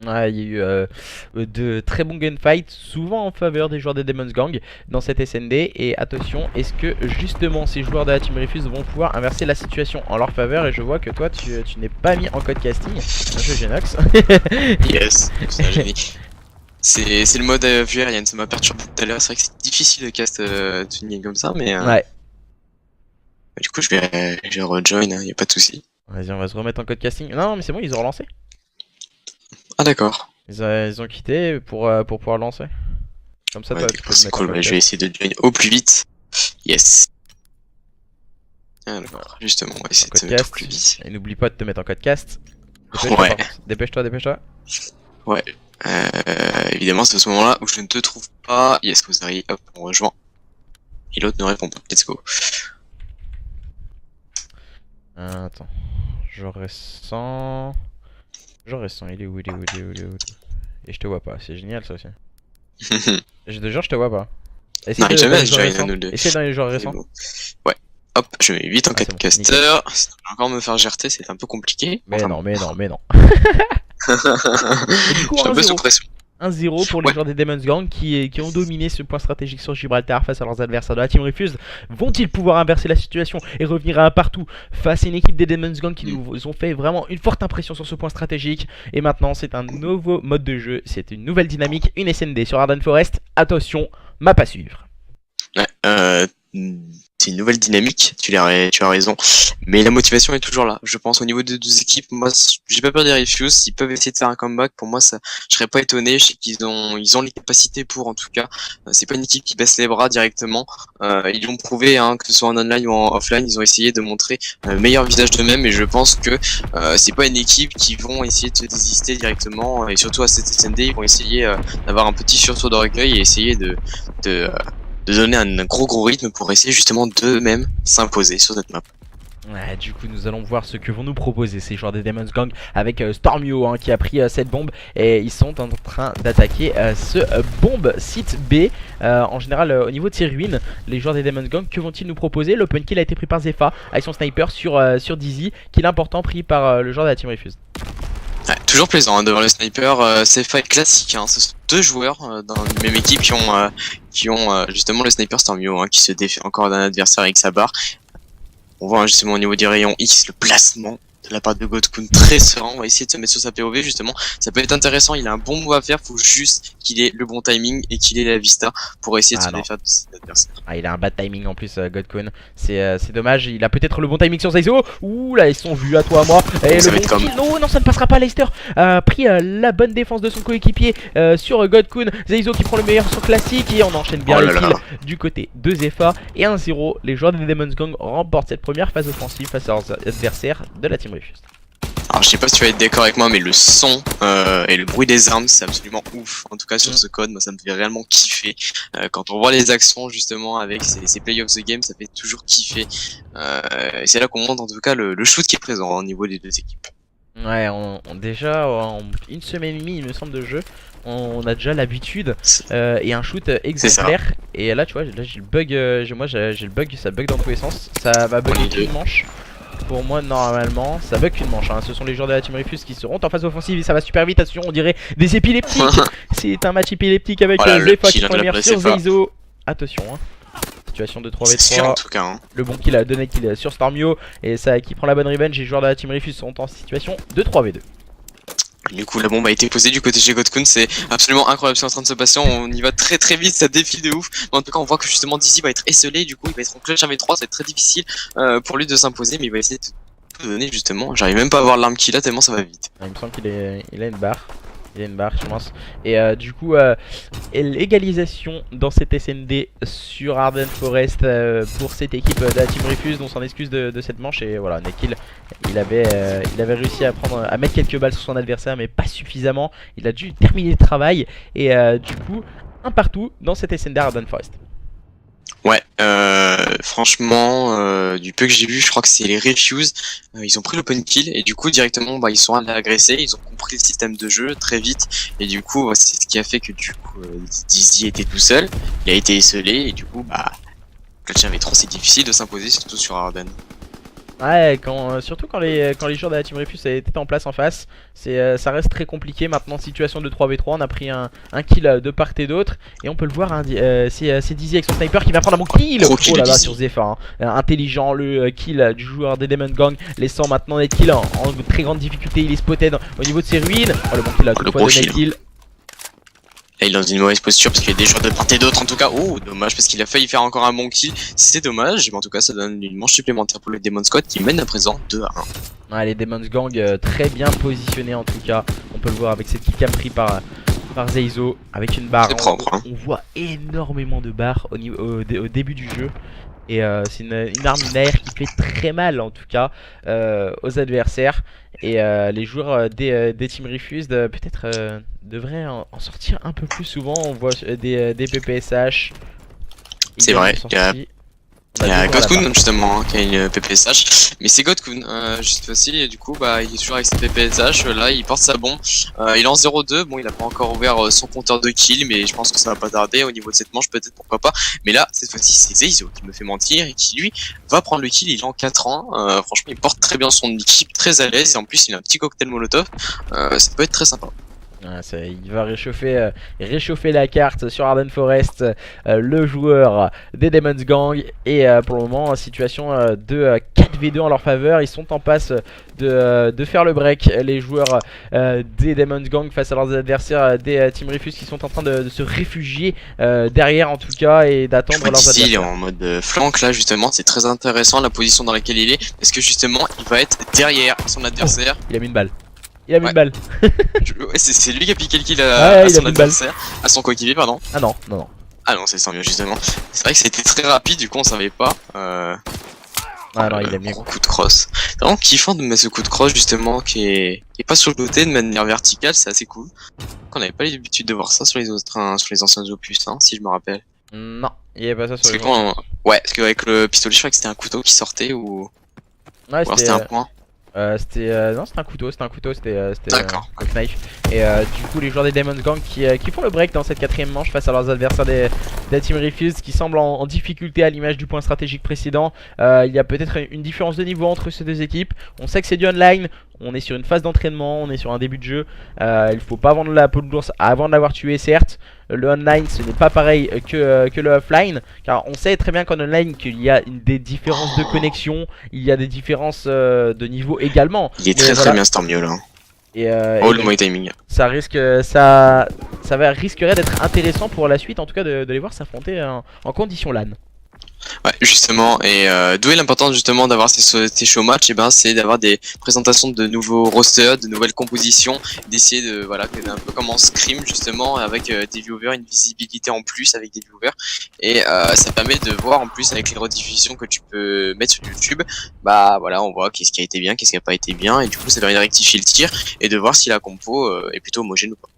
Ouais, il y a eu de très bons gunfights, souvent en faveur des joueurs de Demon's Gang dans cette SND. Et attention, est-ce que justement ces joueurs de la Team Refuse vont pouvoir inverser la situation en leur faveur? Et je vois que toi tu n'es pas mis en code casting. Bien joué Genox. Yes, c'est un génie. C'est le mode vue aérienne, ça m'a perturbé tout à l'heure. C'est vrai que c'est difficile de cast une game comme ça, mais ouais. Du coup je vais rejoin, hein, y a pas de souci. Vas-y, on va se remettre en code casting. Non mais c'est bon, ils ont relancé. Ah d'accord. Ils ont quitté pour pouvoir lancer. Comme ça, Ouais, toi, du tu coup, peux te c'est mettre cool, en code je vais essayer de join au plus vite. Yes. Alors, justement, on va essayer de se mettre au plus vite. Et n'oublie pas de te mettre en code cast. Ouais. Dépêche-toi. Ouais. Évidemment, c'est à ce moment-là où je ne te trouve pas. Yes, vous arrivez, hop, on rejoint. Et l'autre ne répond pas. Let's go. Attends. Je ressens, il est où? Et je te vois pas, c'est génial ça aussi. Je te jure, je te vois pas. N'arrive jamais à join à nous deux. Essaye dans les joueurs récents. Bon. Ouais. Hop, je mets 8 en 4 bon, caster. Sinon, je vais encore me faire GRT, c'est un peu compliqué. Mais enfin, non. du coup, je suis un peu sous pression. 1-0 pour les joueurs des Demon's Gang qui ont dominé ce point stratégique sur Gibraltar face à leurs adversaires de la Team Refused. Vont-ils pouvoir inverser la situation et revenir à un partout face à une équipe des Demon's Gang qui nous ont fait vraiment une forte impression sur ce point stratégique? Et maintenant, c'est un nouveau mode de jeu, c'est une nouvelle dynamique, une SND sur Arden Forest. Attention, map à suivre. Ouais, c'est une nouvelle dynamique, tu as raison, mais la motivation est toujours là. Je pense au niveau des deux équipes, moi j'ai pas peur des Refuse, s'ils peuvent essayer de faire un comeback, pour moi ça, je serais pas étonné. Je sais qu'ils ont les capacités pour, en tout cas. C'est pas une équipe qui baisse les bras directement. Ils l'ont prouvé, hein, que ce soit en online ou en offline, ils ont essayé de montrer le meilleur visage d'eux-mêmes, et je pense que c'est pas une équipe qui vont essayer de se désister directement, et surtout à cette SND ils vont essayer d'avoir un petit sursaut d'orgueil et essayer de donner un gros rythme pour essayer justement d'eux-mêmes s'imposer sur cette map. Ouais, du coup nous allons voir ce que vont nous proposer ces joueurs des Demon's Gang avec Stormio, hein, qui a pris cette bombe, et ils sont en train d'attaquer ce bombe site B. En général au niveau de ces ruines, les joueurs des Demon's Gang, que vont-ils nous proposer? L'open kill a été pris par Zepha avec son sniper sur Dizzy, kill important pris par le joueur de la Team Refuse. Ouais, toujours plaisant, hein, devant le sniper, c'est fight classique, hein. Ce sont deux joueurs dans la même équipe qui ont justement le sniper Stormio, hein, qui se défait encore d'un adversaire avec sa barre. On voit, hein, justement au niveau du rayon X le placement de la part de Godkun très serein. On va essayer de se mettre sur sa POV justement, ça peut être intéressant. Il a un bon move à faire, faut juste qu'il ait le bon timing et qu'il ait la vista pour essayer de se défaire de cet adversaire. Ah, il a un bad timing en plus, Godkun, c'est dommage. Il a peut-être le bon timing sur Zaizo. Ouh là, ils sont vus, à toi à moi. Et ça le bon kill, non, ça ne passera pas. Leicester a pris la bonne défense de son coéquipier sur Godkun. Zaizo qui prend le meilleur sur classique, et on enchaîne bien les kills du côté de Zepha. Et 1-0, les joueurs des Demon's Gang remportent cette première phase offensive face à leurs adversaires de la Team Refused. Alors je sais pas si tu vas être d'accord avec moi, mais le son et le bruit des armes, c'est absolument ouf. En tout cas sur ce code, moi ça me fait réellement kiffer. Quand on voit les actions justement avec ces play of the game, ça fait toujours kiffer. Et c'est là qu'on montre en tout cas le shoot qui est présent au niveau des deux équipes. Ouais, déjà en une semaine et demie, il me semble, de jeu, on a déjà l'habitude et un shoot exemplaire. Et là, tu vois, là j'ai le bug, j'ai le bug, ça bug dans tous les sens. Ça va bugger qu'une manche. Pour moi, normalement, ça bug qu'une manche. Hein. Ce sont les joueurs de la team Refuse qui seront en phase offensive et ça va super vite. Attention, on dirait des épileptiques. C'est un match épileptique avec Zefa qui prend les sur Zeizo. Attention, hein. Situation de 3v3, en tout cas, hein. Le bon kill a donné kill sur Stormio et ça qui prend la bonne revenge. Les joueurs de la team Refuse sont en situation de 3v2. Du coup la bombe a été posée du côté chez Godkun, c'est absolument incroyable ce qui est en train de se passer, on y va très très vite, ça défile de ouf. Mais en tout cas on voit que justement Dizzy va être esselé, du coup il va être en clutch 1v3, ça va être très difficile pour lui de s'imposer, mais il va essayer de tout donner justement. J'arrive même pas à voir l'arme qu'il a tellement ça va vite. Il me semble qu'il a une barre. Il a une barre, je pense. Et du coup, l'égalisation dans cette SND sur Arden Forest pour cette équipe de la Team Refuse. On s'en excuse de cette manche. Et voilà, Nekil, il avait réussi à mettre quelques balles sur son adversaire, mais pas suffisamment. Il a dû terminer le travail. Et du coup, un partout dans cette SND Arden Forest. Ouais, franchement, du peu que j'ai vu, je crois que c'est les Refuse. Ils ont pris l'open kill et du coup directement ils sont allés agresser, ils ont compris le système de jeu très vite et du coup c'est ce qui a fait que du coup Dizzy était tout seul, il a été esselé et du coup clutch 1v3 c'est difficile de s'imposer surtout sur Arden. Ouais, surtout quand les joueurs de la Team Refuse étaient en place en face, ça reste très compliqué. Maintenant, situation de 3v3, on a pris un kill de part et d'autre. Et on peut le voir, hein, c'est Dizzy avec son sniper qui vient prendre un bon kill. Oh là là, sur Zefa, hein. Intelligent le kill du joueur des Demon Gang, laissant maintenant les kills en très grande difficulté. Il est spotted au niveau de ses ruines. Oh, le bon kill, le fois de kill. Là, il est dans une mauvaise posture parce qu'il y a des joueurs de part et d'autre en tout cas. Oh, dommage parce qu'il a failli faire encore un bon kill. C'est dommage, mais en tout cas, ça donne une manche supplémentaire pour le Demon Squad qui mène à présent 2-1. Ouais, les Demon Gang très bien positionnés en tout cas. On peut le voir avec cette kill cam pris par Zeizo avec une barre. Propre, hein. On voit énormément de barres au début du jeu. Et c'est une arme AR qui fait très mal en tout cas aux adversaires. Et les joueurs des Team Refused peut-être devraient en sortir un peu plus souvent. On voit des PPSH. C'est vrai, il y a Godkun justement qui a une PPSH, mais c'est Godkun juste facile et du coup il est toujours avec ses PPSH, là il porte sa bombe, il est en 0-2, bon il a pas encore ouvert son compteur de kill mais je pense que ça va pas tarder au niveau de cette manche peut-être pourquoi pas, mais là cette fois-ci c'est Zeizo qui me fait mentir et qui lui va prendre le kill, il est en 4 ans, franchement il porte très bien son équipe, très à l'aise et en plus il a un petit cocktail molotov, ça peut être très sympa. Il va réchauffer la carte sur Arden Forest, le joueur des Demons Gang. Et pour le moment, situation de 4v2 en leur faveur. Ils sont en passe de faire le break. Les joueurs des Demons Gang face à leurs adversaires des Team Refuse qui sont en train de se réfugier derrière en tout cas et d'attendre leurs adversaires. Il est en mode flank là justement, c'est très intéressant la position dans laquelle il est parce que justement il va être derrière son adversaire. Oh, il a mis une balle. Il a mis une balle. C'est lui qui a piqué le kill à son adversaire, à son coéquipier pardon. Ah non, non, non. Ah non, c'est Stormio justement. C'est vrai que c'était très rapide, du coup on savait pas. Ah non, il a mis un coup de cross. C'est vraiment kiffant de mettre ce coup de cross justement qui est pas sur le côté de manière verticale, c'est assez cool. On n'avait pas l'habitude de voir ça sur les autres, sur les anciens opus, hein, si je me rappelle. Non, il y avait pas ça sur les autres. Ouais, parce qu'avec le pistolet, je crois que c'était un couteau qui sortait ou. Ouais, c'était un point. Non, c'était un couteau, c'était D'accord. un knife. Et du coup les joueurs des Demons Gang qui font le break dans cette quatrième manche face à leurs adversaires des Team Refuse qui semblent en difficulté à l'image du point stratégique précédent. Il y a peut-être une différence de niveau entre ces deux équipes. On sait que c'est du online, on est sur une phase d'entraînement, on est sur un début de jeu. Il faut pas vendre la peau de l'ours avant de l'avoir tué certes. Le online ce n'est pas pareil que le offline, car on sait très bien qu'en online qu'il y a des différences de connexion, il y a des différences de niveau également. Il est très bien Stormio là. Le mauvais timing. Ça risquerait d'être intéressant pour la suite en tout cas de les voir s'affronter en condition LAN. Ouais, justement, et d'où est l'importance justement d'avoir ces show matchs, et ben c'est d'avoir des présentations de nouveaux rosters, de nouvelles compositions, d'essayer de voilà, un peu comme en scrim justement, avec des viewers, une visibilité en plus avec des viewers, et ça permet de voir en plus avec les rediffusions que tu peux mettre sur YouTube, bah voilà, on voit qu'est-ce qui a été bien, qu'est-ce qui a pas été bien, et du coup ça permet de rectifier le tir et de voir si la compo est plutôt homogène ou pas.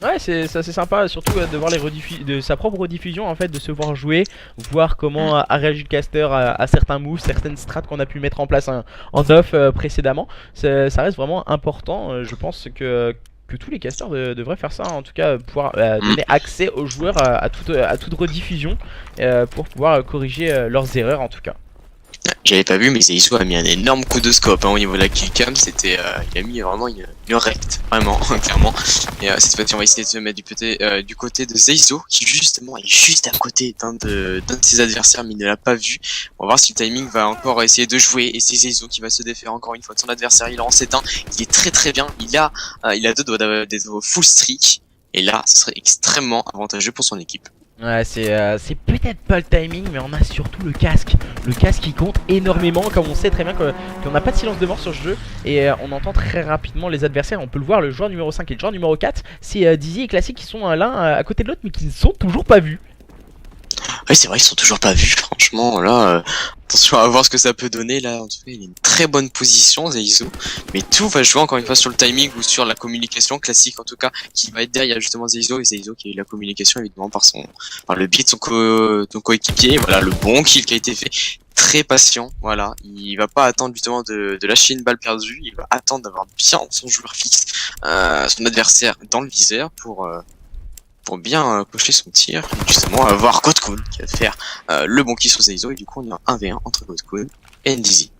Ouais, c'est assez sympa, surtout de voir de sa propre rediffusion en fait, de se voir jouer, voir comment a réagi le caster à certains moves, certaines strats qu'on a pu mettre en place en off précédemment. Ça reste vraiment important, je pense que tous les casters devraient faire ça, en tout cas pouvoir donner accès aux joueurs à toute rediffusion pour pouvoir corriger leurs erreurs en tout cas. J'avais pas vu, mais Zeizo a mis un énorme coup de scope hein, au niveau de la killcam. C'était, il a mis vraiment une recte, vraiment, clairement. Et cette fois-ci, on va essayer de se mettre du côté de Zeizo, qui justement est juste à côté d'un de ses adversaires, mais il ne l'a pas vu. On va voir si le timing va encore essayer de jouer. Et c'est Zeizo qui va se défaire encore une fois de son adversaire. Il en s'éteint. Il est très très bien. Il a deux doigts d'être full streak. Et là, ce serait extrêmement avantageux pour son équipe. Ouais, c'est peut-être pas le timing, mais on a surtout le casque. Le casque qui compte énormément, comme on sait très bien qu'on n'a pas de silence de mort sur ce jeu. Et on entend très rapidement les adversaires. On peut le voir, le joueur numéro 5 et le joueur numéro 4. C'est Dizzy et Classic qui sont l'un à côté de l'autre, mais qui ne sont toujours pas vus. Oui, c'est vrai, ils sont toujours pas vus, franchement, là, attention à voir ce que ça peut donner, là, en tout cas, il a une très bonne position, Zeizo, mais tout va jouer encore une fois sur le timing ou sur la communication classique, en tout cas, qui va être derrière justement Zeizo, et Zeizo qui a eu la communication, évidemment, par le biais de son coéquipier, voilà, le bon kill qui a été fait, très patient, voilà, il va pas attendre justement de lâcher une balle perdue, il va attendre d'avoir bien son joueur fixe, son adversaire dans le viseur pour bien cocher son tir, et justement voir Godkun qui va faire le bon kill sur Zeizo, et du coup on a un 1v1 entre Godkun et Ndizzy.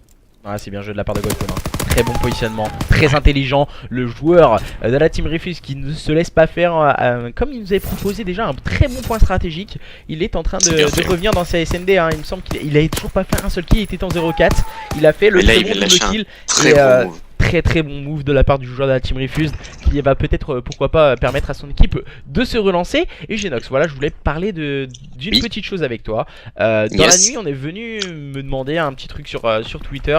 Ouais, c'est bien joué de la part de Godkun, hein. Très bon positionnement, très intelligent. Le joueur de la team Refuse qui ne se laisse pas faire, comme il nous avait proposé déjà un très bon point stratégique. Il est en train de revenir dans sa SND, hein. Il me semble qu'il avait toujours pas fait un seul kill, il était en 0-4. Il a fait le très bon double kill. Très bon move. Très bon move de la part du joueur de la team Refuse qui va peut-être pourquoi pas permettre à son équipe de se relancer. Et Genox, voilà, je voulais parler d'une petite chose avec toi. Dans la nuit on est venu me demander un petit truc sur Twitter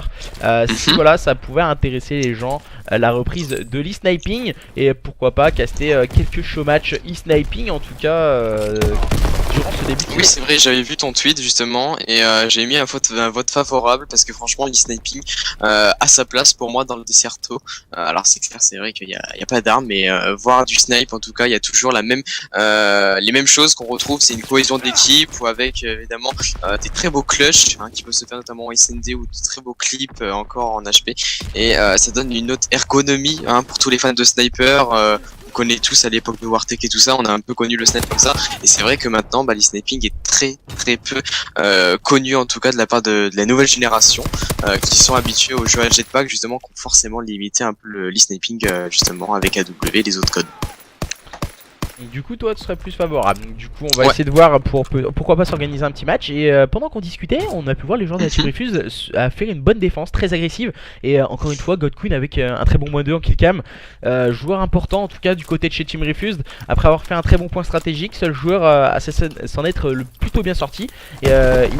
si voilà ça pouvait intéresser les gens, la reprise de l'e-sniping, et pourquoi pas caster quelques show match e-sniping en tout cas durant ce début de Oui, c'est vrai, j'avais vu ton tweet justement, et j'ai mis un vote favorable parce que franchement l'e-sniping a sa place pour moi dans le Desserto. Alors c'est clair, c'est vrai qu'il y a pas d'armes, mais voir du snipe en tout cas, il y a toujours les mêmes choses qu'on retrouve. C'est une cohésion d'équipe, ou avec évidemment des très beaux clutch qui peuvent se faire notamment en SND, ou de très beaux clips encore en HP, et ça donne une autre ergonomie pour tous les fans de sniper. On connaît tous à l'époque de Wartech et tout ça, on a un peu connu le snipe comme ça, et c'est vrai que maintenant l'e-sniping est très peu connu, en tout cas de la part de la nouvelle génération qui sont habitués aux jeux à jetpack justement, qui ont forcément limité un peu l'e-sniping justement avec AW et les autres codes. Du coup toi tu serais plus favorable, donc du coup on va essayer de voir pourquoi pas s'organiser un petit match. Et pendant qu'on discutait on a pu voir les joueurs de la team Refuse à faire une bonne défense très agressive, et encore une fois Godkun avec un très bon -2 en killcam, joueur important en tout cas du côté de chez Team Refuse, après avoir fait un très bon point stratégique, seul joueur à s'en être plutôt bien sorti, et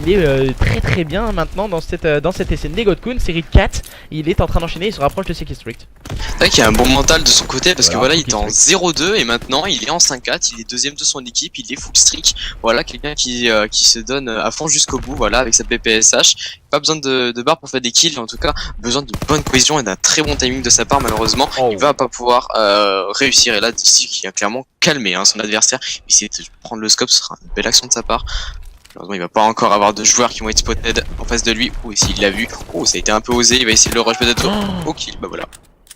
il est très bien maintenant dans cette SND. Godkun série de 4, il est en train d'enchaîner, il se rapproche de ses killstreaks. C'est vrai qu'il a un bon mental de son côté, parce que voilà, il était en 0-2 et maintenant il est en 5-4, il est deuxième de son équipe, il est full streak. Voilà, quelqu'un qui se donne à fond jusqu'au bout, voilà, avec sa PPSH. Pas besoin de barre pour faire des kills, en tout cas besoin de bonne cohésion et d'un très bon timing de sa part. Malheureusement il va pas pouvoir réussir, et là Dizzy qui a clairement calmé son adversaire, essayer de prendre le scope, ce sera une belle action de sa part. Malheureusement il va pas encore avoir de joueurs qui vont être spotted en face de lui. Oh, s'il l'a vu, oh ça a été un peu osé, il va essayer de le rush peut-être au kill, bah voilà.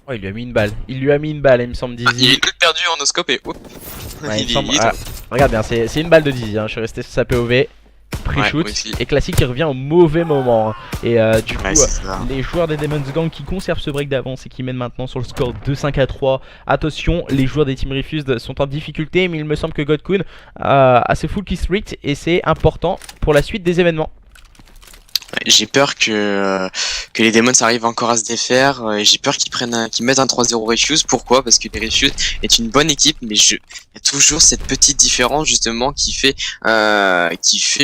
Oh, il lui a mis une balle, il me semble, Dizzy. Il est perdu en no-scope et ouais, regarde bien, c'est une balle de Dizzy, je suis resté sur sa POV, pre-shoot, et Classic qui revient au mauvais moment. Et du coup, les joueurs des Demon's Gang qui conservent ce break d'avance et qui mènent maintenant sur le score de 5-3. Attention, les joueurs des Team Refused sont en difficulté, mais il me semble que Godkun a ses full kill streaks, et c'est important pour la suite des événements. J'ai peur que les Demons arrivent encore à se défaire. Et j'ai peur qu'ils mettent un 3-0 Refuse. Pourquoi? Parce que les Refuse est une bonne équipe, mais il y a toujours cette petite différence justement qui fait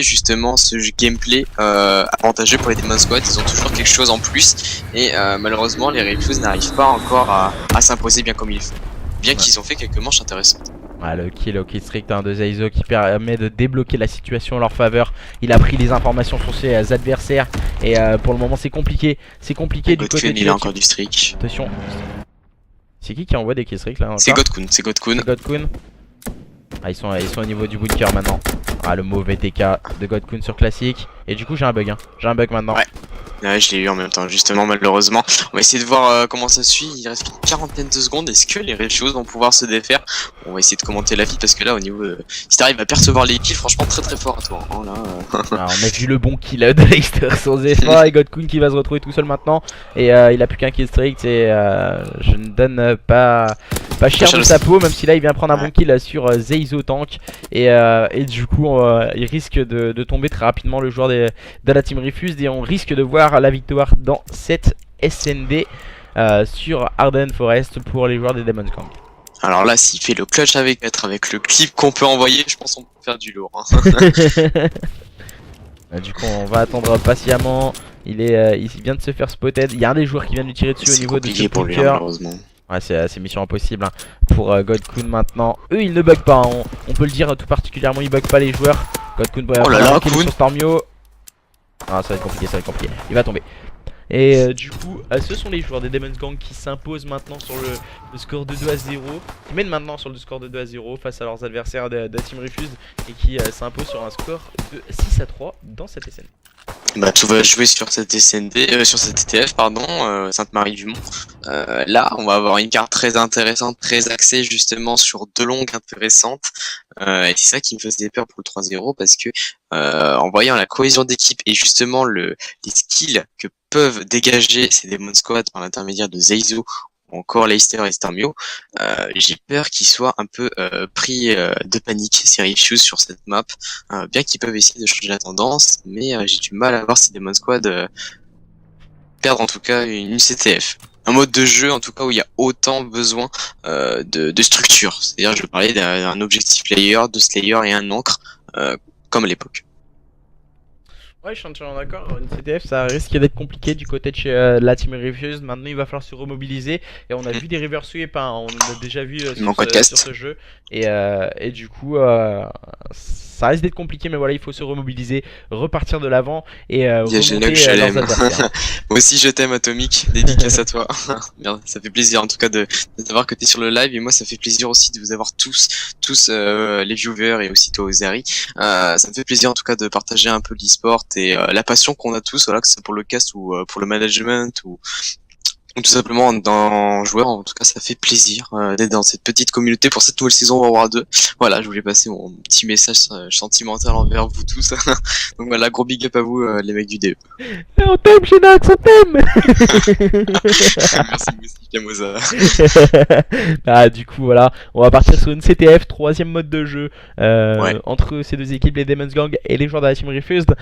justement ce gameplay avantageux pour les Demon Squad. Ils ont toujours quelque chose en plus et malheureusement les Refuse n'arrivent pas encore à s'imposer bien comme il faut. Bien qu'ils ont fait quelques manches intéressantes. Ah, le kill au strict de Zaizo qui permet de débloquer la situation en leur faveur. Il a pris les informations sur ses adversaires et pour le moment c'est compliqué. C'est compliqué du côté de il a encore du streak. Attention. C'est qui envoie des kill streaks là? C'est Godkun, c'est Godkun. Ah, ils sont au niveau du bunker maintenant. Ah, le mauvais TK de Godkun sur classique. Et du coup j'ai un bug hein. J'ai un bug maintenant. Ouais, je l'ai eu en même temps, justement, malheureusement. On va essayer de voir comment ça suit. Il reste une quarantaine de secondes. Est-ce que les Refuse vont pouvoir se défaire? On va essayer de commenter la vie parce que là, au niveau. Si t'arrives à percevoir les kills, franchement, très très fort à toi. Hein, là, Alors, on a vu le bon kill de Leicester sans FA et Godkun qui va se retrouver tout seul maintenant. Et il a plus qu'un kill streak. Et je ne donne pas cher de sa peau, même si là il vient prendre un bon kill sur Zaizo Tank. Et du coup, il risque de tomber très rapidement le joueur de la team Refuse. Et on risque de voir la victoire dans cette SND sur Arden Forest pour les joueurs des Demon's Gang. Alors là, s'il fait le clutch avec le clip qu'on peut envoyer, je pense qu'on peut faire du lourd. Hein. Du coup, on va attendre patiemment. Il vient de se faire spotted. Il y a un des joueurs qui vient de lui tirer dessus au niveau de ce pour lui, bunker. malheureusement. Ouais, c'est mission impossible hein, pour Godkun maintenant. Eux, ils ne bug pas. Hein. On peut le dire tout particulièrement, ils bug pas les joueurs. Godkun oh là là, Kun sur Stormio. Ah, ça va être compliqué, il va tomber. Et du coup, ce sont les joueurs des Demon's Gang qui s'imposent maintenant sur le score de 2-0. Qui mènent maintenant sur le score de 2-0 face à leurs adversaires de Team Refuse. Et qui s'imposent sur un score de 6-3 dans cette SN. Bah tout va jouer sur cette SND, sur cette TTF pardon, Sainte-Marie-du-Mont. Là, on va avoir une carte très intéressante, très axée justement sur deux longues intéressantes. Et c'est ça qui me faisait peur pour le 3-0 parce que en voyant la cohésion d'équipe et justement les skills que peuvent dégager ces Demon Squad par l'intermédiaire de Zaizo ou encore Leicester et Stormio, j'ai peur qu'ils soient un peu pris de panique ces Refuse sur cette map, bien qu'ils peuvent essayer de changer la tendance, mais j'ai du mal à voir ces Demon Squad perdre en tout cas une CTF. Un mode de jeu en tout cas où il y a autant besoin de structure, c'est-à-dire je parlais d'un objectif player, de Slayer et un encre, comme à l'époque. Ouais, je suis entièrement d'accord. Une CTF, ça risque d'être compliqué du côté de chez la team Refuse. Maintenant, il va falloir se remobiliser. Et on a vu des reverse sweep, hein. On l'a déjà vu sur ce jeu. Et du coup, ça risque d'être compliqué. Mais voilà, il faut se remobiliser, repartir de l'avant et remonter leurs adversaires. Moi aussi, je t'aime, Atomic. Dédicace à toi. Merde, ça fait plaisir en tout cas de savoir que t'es sur le live. Et moi, ça fait plaisir aussi de vous avoir tous les viewers et aussi toi, Ozari. Ça me fait plaisir en tout cas de partager un peu l'e-sport et la passion qu'on a tous, voilà, que c'est pour le cast ou pour le management ou tout simplement dans joueur. En tout cas, ça fait plaisir d'être dans cette petite communauté pour cette nouvelle saison World War 2. Voilà, je voulais passer mon petit message sentimental envers vous tous. Donc voilà, gros big up à vous les mecs du DE. On t'aime, Genox, on t'aime. Merci aussi, Kamosa. Ah, du coup, voilà, on va partir sur une CTF, troisième mode de jeu entre ces deux équipes, les Demon's Gang et les joueurs de la Team Refused.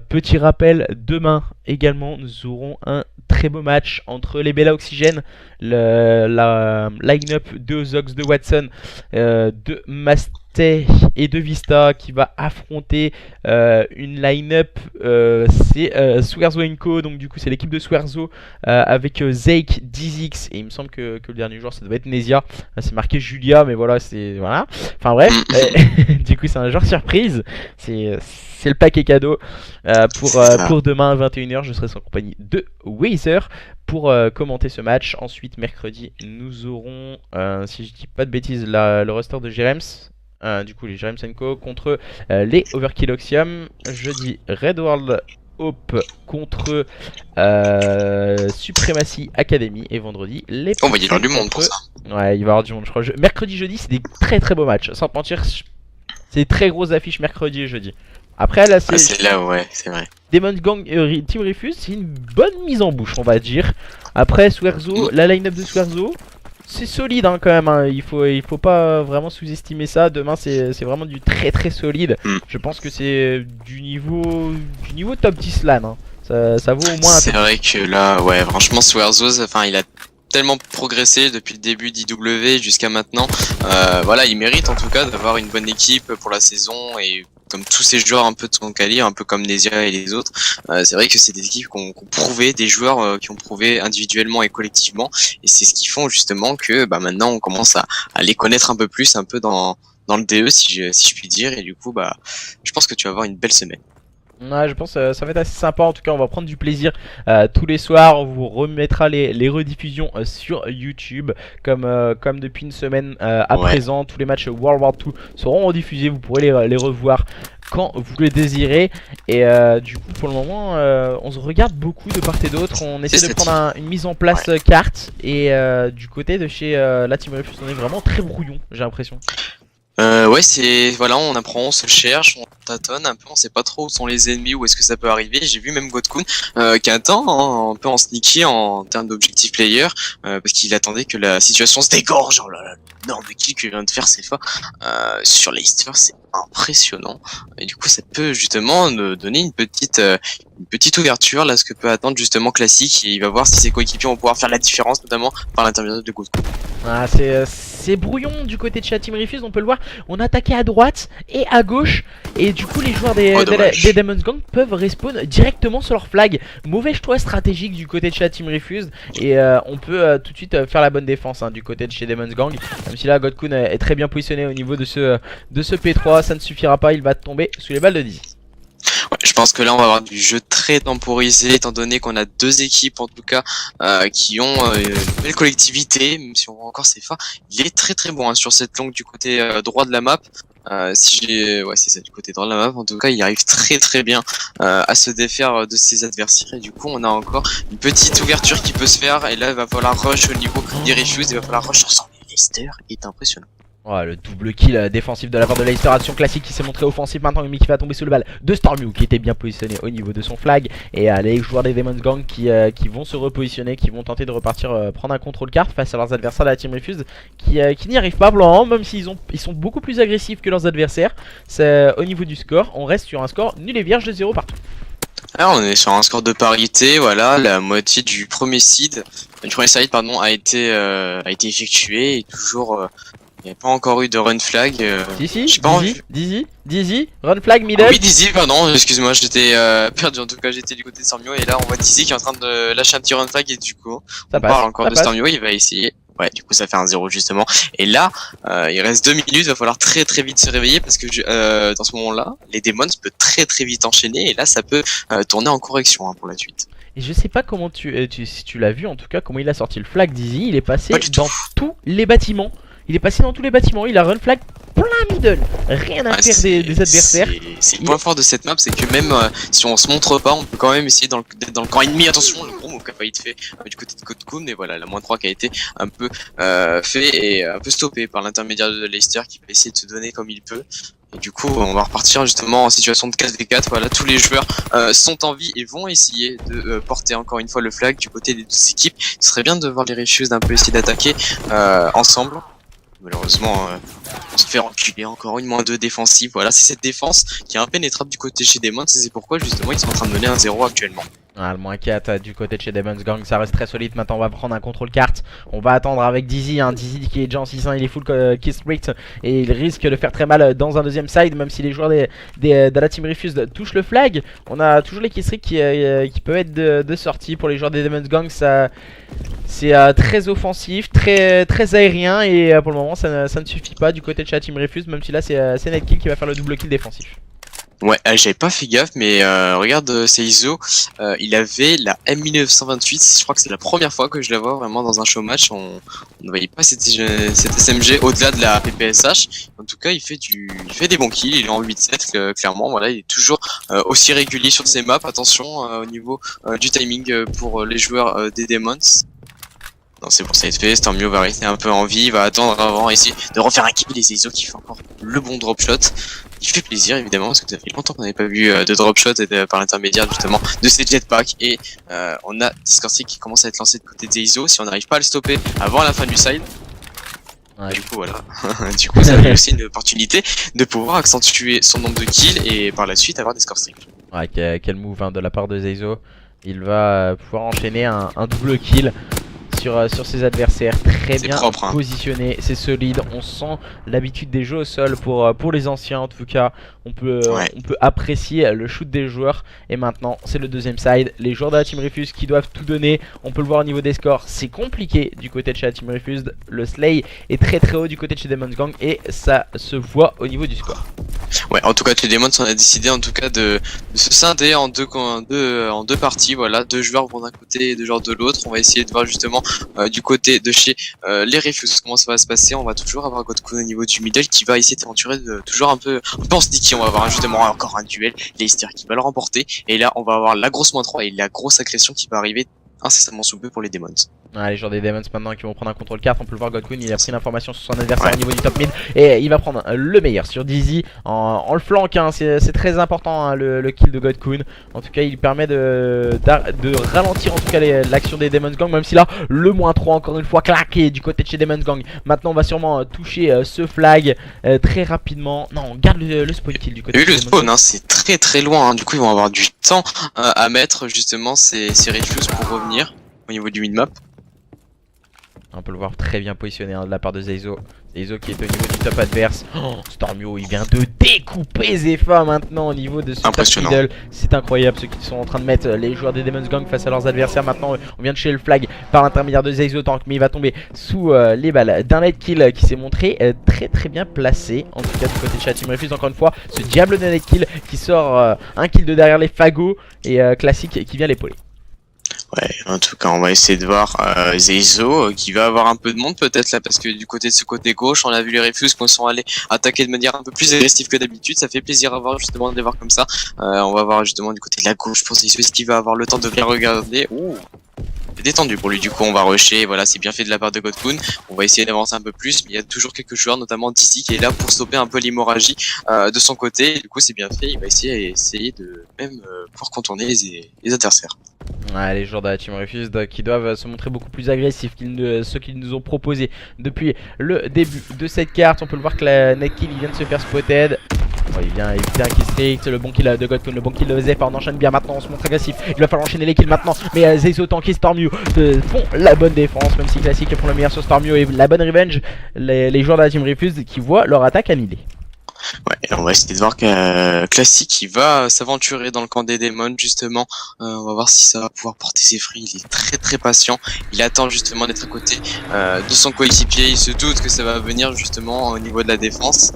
Petit rappel, demain également, nous aurons un très beau match entre les Bella Oxygène, la line-up de Zox, de Watson, de Masté et de Vista qui va affronter une line-up, c'est Swerzo Co, donc du coup c'est l'équipe de Swerzo avec Zake, Dizix et il me semble que le dernier joueur ça doit être Nesia, c'est marqué Julia mais voilà c'est voilà, enfin bref, du coup c'est un genre surprise, c'est le paquet cadeau pour demain à 21h. Je serai en compagnie de Weezer pour commenter ce match. Ensuite, mercredi, nous aurons, si je dis pas de bêtises, le roster de Jerems. Du coup, les Jerems Co contre les Overkill Oxium. Jeudi, Red World Hope contre Supremacy Academy. Et vendredi, les. On va y avoir du monde pour ça. Ouais, il va y avoir du monde, je crois. Mercredi, jeudi, c'est des très très beaux matchs. Sans te mentir, c'est des très grosses affiches mercredi et jeudi. Après là c'est là ouais c'est vrai. Demon's Gang Team Refuse, c'est une bonne mise en bouche on va dire. Après Swerzo, la line-up de Swerzo, c'est solide hein, quand même hein. Il faut pas vraiment sous-estimer ça. Demain c'est vraiment du très très solide. Je pense que c'est du niveau top 10 LAN hein. Ça vaut au moins un C'est vrai que là, ouais, franchement, Swearzos, enfin, il a tellement progressé depuis le début d'IW jusqu'à maintenant. Voilà, il mérite en tout cas d'avoir une bonne équipe pour la saison et comme tous ces joueurs un peu de son calibre, un peu comme Nesia et les autres, c'est vrai que c'est des équipes qui ont prouvé, des joueurs qui ont prouvé individuellement et collectivement, et c'est ce qui font justement que bah, maintenant on commence à les connaître un peu plus, un peu dans le DE si je puis dire, et du coup bah je pense que tu vas avoir une belle semaine. Ouais, je pense que ça va être assez sympa. En tout cas, on va prendre du plaisir tous les soirs. On vous remettra les rediffusions sur YouTube. Comme depuis une semaine à Ouais, présent, tous les matchs World War 2 seront rediffusés. Vous pourrez les revoir quand vous le désirez. Et du coup, pour le moment, on se regarde beaucoup de part et d'autre. On essaie de prendre une mise en place carte. Et du côté de chez la Team Refuse, on est vraiment très brouillon, j'ai l'impression. ouais, c'est voilà, on apprend, on se cherche, on tâtonne un peu, on sait pas trop où sont les ennemis, où est-ce que ça peut arriver. J'ai vu même Godkun qui attend hein, un peu en sneaky en termes d'objectif player parce qu'il attendait que la situation se dégorge. Oh là là, l'énorme kill que vient de faire Sefa sur Leicester, c'est impressionnant. Et du coup, ça peut justement nous donner une petite ouverture là, ce que peut attendre justement Classic. Et il va voir si ses coéquipiers vont pouvoir faire la différence, notamment par l'intermédiaire de Godkun. Ah, c'est brouillon du côté de chez Team Refuse, on peut le voir. On a attaqué à droite et à gauche. Et du coup, les joueurs des Demon's Gang peuvent respawn directement sur leur flag. Mauvais choix stratégique du côté de chez Team Refuse. Et on peut tout de suite faire la bonne défense hein, du côté de chez Demon's Gang. Même si là, Godkun est très bien positionné au niveau de ce P3. Ça ne suffira pas, il va tomber sous les balles de 10. Ouais, je pense que là on va avoir du jeu très temporisé étant donné qu'on a deux équipes en tout cas qui ont une belle collectivité, même si on voit encore Sefa, il est très très bon hein, sur cette longue du côté droit de la map. Ouais c'est ça du côté droit de la map en tout cas il arrive très très bien à se défaire de ses adversaires et du coup on a encore une petite ouverture qui peut se faire et là il va falloir rush au niveau des refuse, il va falloir rush ensemble. Leicester est impressionnant. Oh, le double kill défensif de la part de Leicester, action classique qui s'est montré offensif maintenant, mais qui va tomber sous le balle de Stormew qui était bien positionné au niveau de son flag. Et les joueurs des Demon's Gang qui vont se repositionner, qui vont tenter de repartir prendre un contrôle carte face à leurs adversaires de la Team Refuse qui n'y arrivent pas blanc, même s'ils sont beaucoup plus agressifs que leurs adversaires. Au niveau du score, on reste sur un score nul et vierge de 0 partout. Alors on est sur un score de parité, voilà, la moitié du premier side pardon, a été effectué et toujours il n'y a pas encore eu de run flag. Si, Dizzy, run flag middle. Ah oui, Dizzy, pardon, excuse-moi, j'étais perdu. En tout cas, j'étais du côté de Stormio et là, on voit Dizzy qui est en train de lâcher un petit run flag et du coup, on parle encore de Stormio, il va essayer. Ouais, du coup, ça fait un 0 justement. Et là, il reste 2 minutes, il va falloir très très vite se réveiller parce que dans ce moment-là, les Demons peuvent très très vite enchaîner et là, ça peut tourner en correction hein, pour la suite. Et je sais pas comment si tu l'as vu en tout cas, comment il a sorti le flag Dizzy, il est passé dans tous les bâtiments. Il est passé dans tous les bâtiments, il a run flag plein middle, rien à faire des adversaires. C'est le point fort de cette map, c'est que même si on se montre pas, on peut quand même essayer d'être dans le camp ennemi. Attention, le gros move qui a failli être fait du côté de Godkun, mais voilà, la -3 qui a été un peu fait et un peu stoppé par l'intermédiaire de Leicester qui va essayer de se donner comme il peut. Et du coup, on va repartir justement en situation de 4v4. Voilà, tous les joueurs sont en vie et vont essayer de porter encore une fois le flag du côté des deux équipes. Ce serait bien de voir les Refuse d'un peu essayer d'attaquer ensemble. Malheureusement, on se fait reculer encore une -2 défensive. Voilà, c'est cette défense qui est impénétrable du côté chez Demons. Et c'est pourquoi justement ils sont en train de mener un 0 actuellement. Ah, le -4 du côté de chez Demon's Gang, ça reste très solide. Maintenant, on va prendre un contrôle carte. On va attendre avec Dizzy. Hein. Dizzy qui est déjà en 6-1, il est full kill streak et il risque de faire très mal dans un deuxième side. Même si les joueurs de la Team Refuse touchent le flag, on a toujours les kill streak qui peuvent être de sortie pour les joueurs des Demon's Gang. C'est très offensif, très aérien et pour le moment, ça ne suffit pas du côté de chez la Team Refuse. Même si là, c'est Netkill qui va faire le double kill défensif. Ouais, j'avais pas fait gaffe, mais regarde ces ISO, il avait la M1928, je crois que c'est la première fois que je la vois vraiment dans un show match, on ne voyait pas cette SMG au-delà de la PPSH, en tout cas il fait des bons kills, il est en 8-7 clairement, voilà, il est toujours aussi régulier sur ses maps, attention au niveau du timing pour les joueurs des Demons. Non, c'est bon, ça a été fait. Stormio va rester un peu en vie, il va attendre avant, essayer de refaire un kill. Les ISO qui fait encore le bon drop shot. Il fait plaisir évidemment parce que ça fait longtemps qu'on n'avait pas vu de drop shot et par l'intermédiaire justement de ces jetpacks. Et on a Discorsi qui commence à être lancé de côté des ISO. Si on n'arrive pas à le stopper avant la fin du side, ouais. Du coup voilà, du coup ça fait aussi une opportunité de pouvoir accentuer son nombre de kills et par la suite avoir des score streaks. Ouais, quel move hein, de la part de Zeizo. Il va pouvoir enchaîner un double kill sur ses adversaires. Très bien propre, hein. positionné, c'est solide. On sent l'habitude des jeux au sol pour les anciens en tout cas. On peut apprécier le shoot des joueurs. Et maintenant c'est le deuxième side. Les joueurs de la Team Refuse qui doivent tout donner. On peut le voir au niveau des scores. C'est compliqué du côté de chez la Team Refuse. Le slay est très très haut du côté de chez Demon's Gang. Et ça se voit au niveau du score. Ouais, en tout cas, chez Demons, on a décidé en tout cas de se scinder en deux parties. Voilà, 2 joueurs vont d'un côté et 2 joueurs de l'autre. On va essayer de voir justement du côté de chez les Refuse comment ça va se passer. On va toujours avoir Godkun au niveau du middle qui va essayer de s'aventurer toujours un peu en sneaky. On va avoir justement encore un duel, Leicester qui va le remporter. Et là, on va avoir la grosse -3 et la grosse agression qui va arriver incessamment sous peu pour les Demons. Ouais, les joueurs des Demons maintenant qui vont prendre un contrôle carte. On peut le voir, Godkun il a pris l'information sur son adversaire au niveau du top mid. Et il va prendre le meilleur sur Dizzy en le flank hein. C'est très important hein, le kill de Godkun. En tout cas il permet de ralentir en tout cas l'action des Demon's Gang. Même si là le -3 encore une fois claqué du côté de chez Demon's Gang. Maintenant on va sûrement toucher ce flag très rapidement. Non on garde le spawn kill du côté de le spawn hein, c'est très très loin hein. Du coup ils vont avoir du temps à mettre justement ces Refuse pour revenir au niveau du mid-map. On peut le voir très bien positionné hein, de la part de Zeizo. Zeizo qui est au niveau du top adverse. Oh, Stormio il vient de découper Zepha maintenant au niveau de ce top middle. C'est incroyable ce qu'ils sont en train de mettre les joueurs des Demon's Gang face à leurs adversaires. Maintenant on vient de chez le flag par l'intermédiaire de Zeizo Tank. Mais il va tomber sous les balles d'un net kill qui s'est montré très très bien placé. En tout cas du côté de chez Team Refuse encore une fois. Ce diable de net kill qui sort un kill de derrière les fagots. Et classique qui vient l'épauler. Ouais, en tout cas, on va essayer de voir Zeizo qui va avoir un peu de monde peut-être là parce que du côté de ce côté gauche, on a vu les Refuse qui sont allés attaquer de manière un peu plus agressive que d'habitude. Ça fait plaisir à voir justement de les voir comme ça. On va voir justement du côté de la gauche pour Zeizo est-ce qu'il va avoir le temps de bien regarder. Ouh, c'est détendu pour lui. Du coup, on va rusher. Voilà, c'est bien fait de la part de Godkun. On va essayer d'avancer un peu plus, mais il y a toujours quelques joueurs, notamment Dizzy, qui est là pour stopper un peu l'hémorragie de son côté. Et du coup, c'est bien fait. Il va essayer de même pouvoir contourner les adversaires. Ouais, les joueurs de la Team Refuse qui doivent se montrer beaucoup plus agressifs que ceux qu'ils nous ont proposé depuis le début de cette carte. On peut le voir que la Netkill il vient de se faire spotted. Oh, il vient éviter un kill strict, le bon kill de Godkun, le bon kill de Zepha. On enchaîne bien maintenant, on se montre agressif. Il va falloir enchaîner les kills maintenant. Mais Zeizo Tank et Stormio font la bonne défense, même si Classic font le meilleur sur Stormio et la bonne revenge. Les joueurs de la Team Refuse qui voient leur attaque annihilée. Ouais, on va essayer de voir que Classic il va s'aventurer dans le camp des démons justement. On va voir si ça va pouvoir porter ses fruits. Il est très très patient. Il attend justement d'être à côté de son coéquipier. Il se doute que ça va venir justement au niveau de la défense.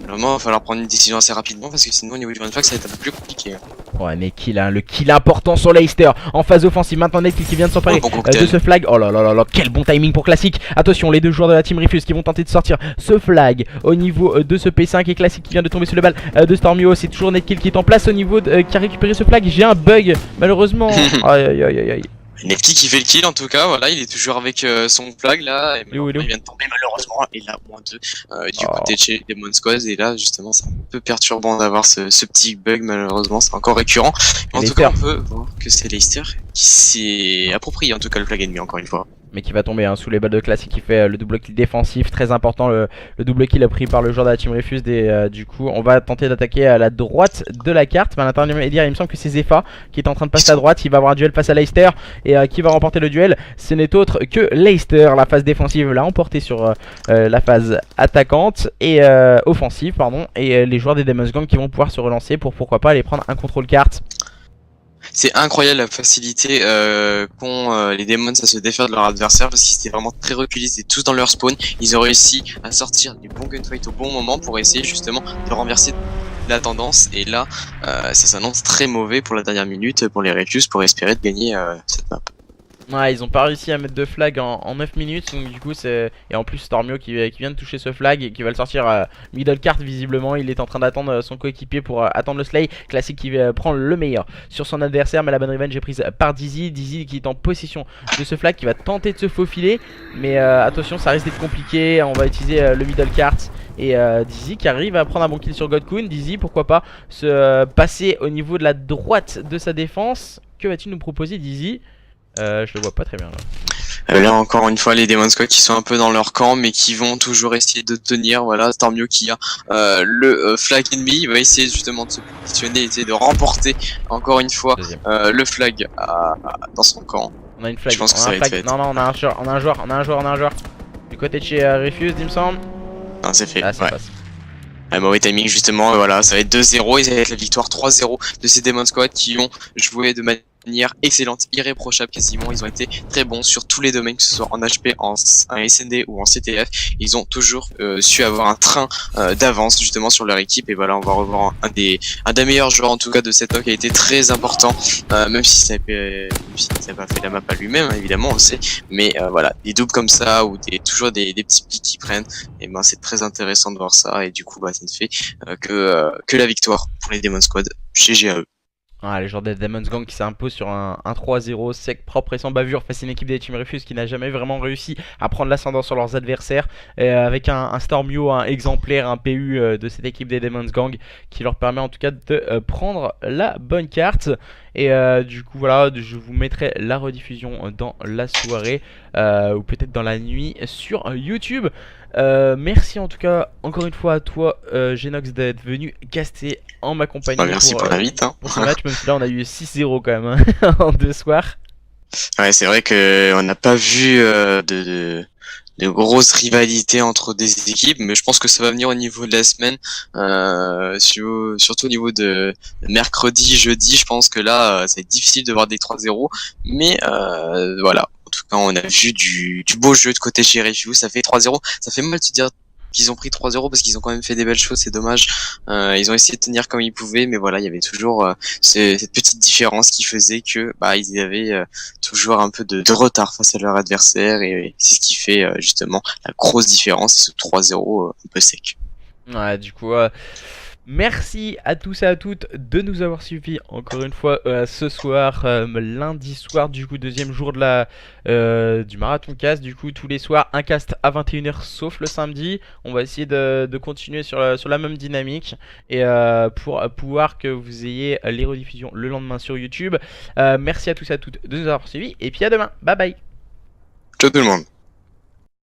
Vraiment, il va falloir prendre une décision assez rapidement parce que sinon au niveau du runfuck ça va être un peu plus compliqué. Ouais, Netkill, hein, le kill important sur Leicester en phase offensive. Maintenant Netkill qui vient de s'emparer de ce flag. Oh là là là là, quel bon timing pour Classic. Attention, les deux joueurs de la Team Refuse qui vont tenter de sortir ce flag au niveau de ce P5 et Classic qui vient de tomber sur le balle de Stormio. C'est toujours Netkill qui est en place au niveau qui a récupéré ce flag. J'ai un bug malheureusement. Aïe aïe aïe aïe. Netkill qui fait le kill en tout cas, voilà, il est toujours avec son flag là, et il vient de tomber malheureusement, et là, -2 du côté de chez Demon Squad, et là justement c'est un peu perturbant d'avoir ce petit bug malheureusement, c'est encore récurrent, mais en tout cas on peut voir que c'est Leicester qui s'est approprié en tout cas le flag ennemi encore une fois. Mais qui va tomber hein, sous les balles de Classic qui fait le double kill défensif, très important le double kill pris par le joueur de la Team Refuse. Du coup on va tenter d'attaquer à la droite de la carte, mais à l'intermédiaire il me semble que c'est Zepha qui est en train de passer à droite. Il va avoir un duel face à Leicester et qui va remporter le duel, ce n'est autre que Leicester. La phase défensive l'a emporté sur la phase attaquante et offensive pardon, et les joueurs des Demon's Gang qui vont pouvoir se relancer pour pourquoi pas aller prendre un contrôle carte. C'est incroyable la facilité qu'ont les Demons à se défaire de leur adversaire parce qu'ils étaient vraiment très reculés, ils étaient tous dans leur spawn. Ils ont réussi à sortir les bons gunfights au bon moment pour essayer justement de renverser la tendance. Et là, ça s'annonce très mauvais pour la dernière minute pour les Refuse pour espérer de gagner cette map. Ouais, ils ont pas réussi à mettre de flag en 9 minutes, donc du coup c'est... Et en plus Stormio qui vient de toucher ce flag et qui va le sortir middle cart visiblement. Il est en train d'attendre son coéquipier pour attendre le slay. Classic qui prend le meilleur sur son adversaire, mais la bonne revenge est prise par Dizzy. Dizzy qui est en possession de ce flag, qui va tenter de se faufiler. Mais attention, ça risque d'être compliqué, on va utiliser le middle cart. Et Dizzy qui arrive à prendre un bon kill sur Godkun. Dizzy pourquoi pas se passer au niveau de la droite de sa défense. Que va-t-il nous proposer Dizzy? Je le vois pas très bien là. Là encore une fois les Demon Squad qui sont un peu dans leur camp mais qui vont toujours essayer de tenir. Voilà, Stormio qui a le flag ennemi, il va essayer justement de se positionner, essayer de remporter encore une fois le flag dans son camp. On a une flag, je pense que ça va être fait. Non, on a un joueur, Du côté de chez Refused, il me semble. Non, c'est fait. Ah, ça passe. Mauvais timing justement, voilà, ça va être 2-0 et ça va être la victoire 3-0 de ces Demon Squad qui ont joué de manière excellente, irréprochable quasiment. Ils ont été très bons sur tous les domaines, que ce soit en HP, en SND ou en CTF. Ils ont toujours su avoir un train d'avance justement sur leur équipe. Et voilà, on va revoir un des meilleurs joueurs en tout cas de cette top qui a été très important, même si ça n'a pas fait la map à lui-même, hein, évidemment on le sait. Mais voilà, des doubles comme ça ou toujours des petits pics qui prennent, et ben c'est très intéressant de voir ça. Et du coup, bah ça ne fait que la victoire pour les Demon Squad chez GAE. Ah, les joueurs des Demon's Gang qui s'impose sur un 3-0 sec, propre et sans bavure face à une équipe des Team Refuse qui n'a jamais vraiment réussi à prendre l'ascendant sur leurs adversaires, avec un Stormio, un exemplaire, un PU de cette équipe des Demon's Gang qui leur permet en tout cas de prendre la bonne carte. Et du coup voilà, je vous mettrai la rediffusion dans la soirée ou peut-être dans la nuit sur YouTube. Merci en tout cas encore une fois à toi Genox d'être venu caster en ma compagnie. Merci pour l'invite. Pour ce match, même si là on a eu 6-0 quand même hein, en 2 soirs. Ouais, c'est vrai que on n'a pas vu de grosses rivalités entre des équipes, mais je pense que ça va venir au niveau de la semaine, surtout au niveau de mercredi, jeudi. Je pense que là, ça va être difficile de voir des 3-0, mais voilà. En tout cas, on a vu du beau jeu de côté chez Refuse. Ça fait 3-0. Ça fait mal de se dire qu'ils ont pris 3-0 parce qu'ils ont quand même fait des belles choses, c'est dommage. Ils ont essayé de tenir comme ils pouvaient, mais voilà, il y avait toujours cette petite différence qui faisait que bah ils avaient toujours un peu de retard face à leur adversaire, et c'est ce qui fait justement la grosse différence, c'est ce 3-0 un peu sec. Ouais, du coup merci à tous et à toutes de nous avoir suivis encore une fois ce soir, lundi soir, du coup deuxième jour de du marathon cast. Du coup tous les soirs un cast à 21h sauf le samedi. On va essayer de continuer sur la même dynamique, et pour pouvoir que vous ayez les rediffusions le lendemain sur YouTube. Merci à tous et à toutes de nous avoir suivis, et puis à demain, bye bye. Ciao tout le monde.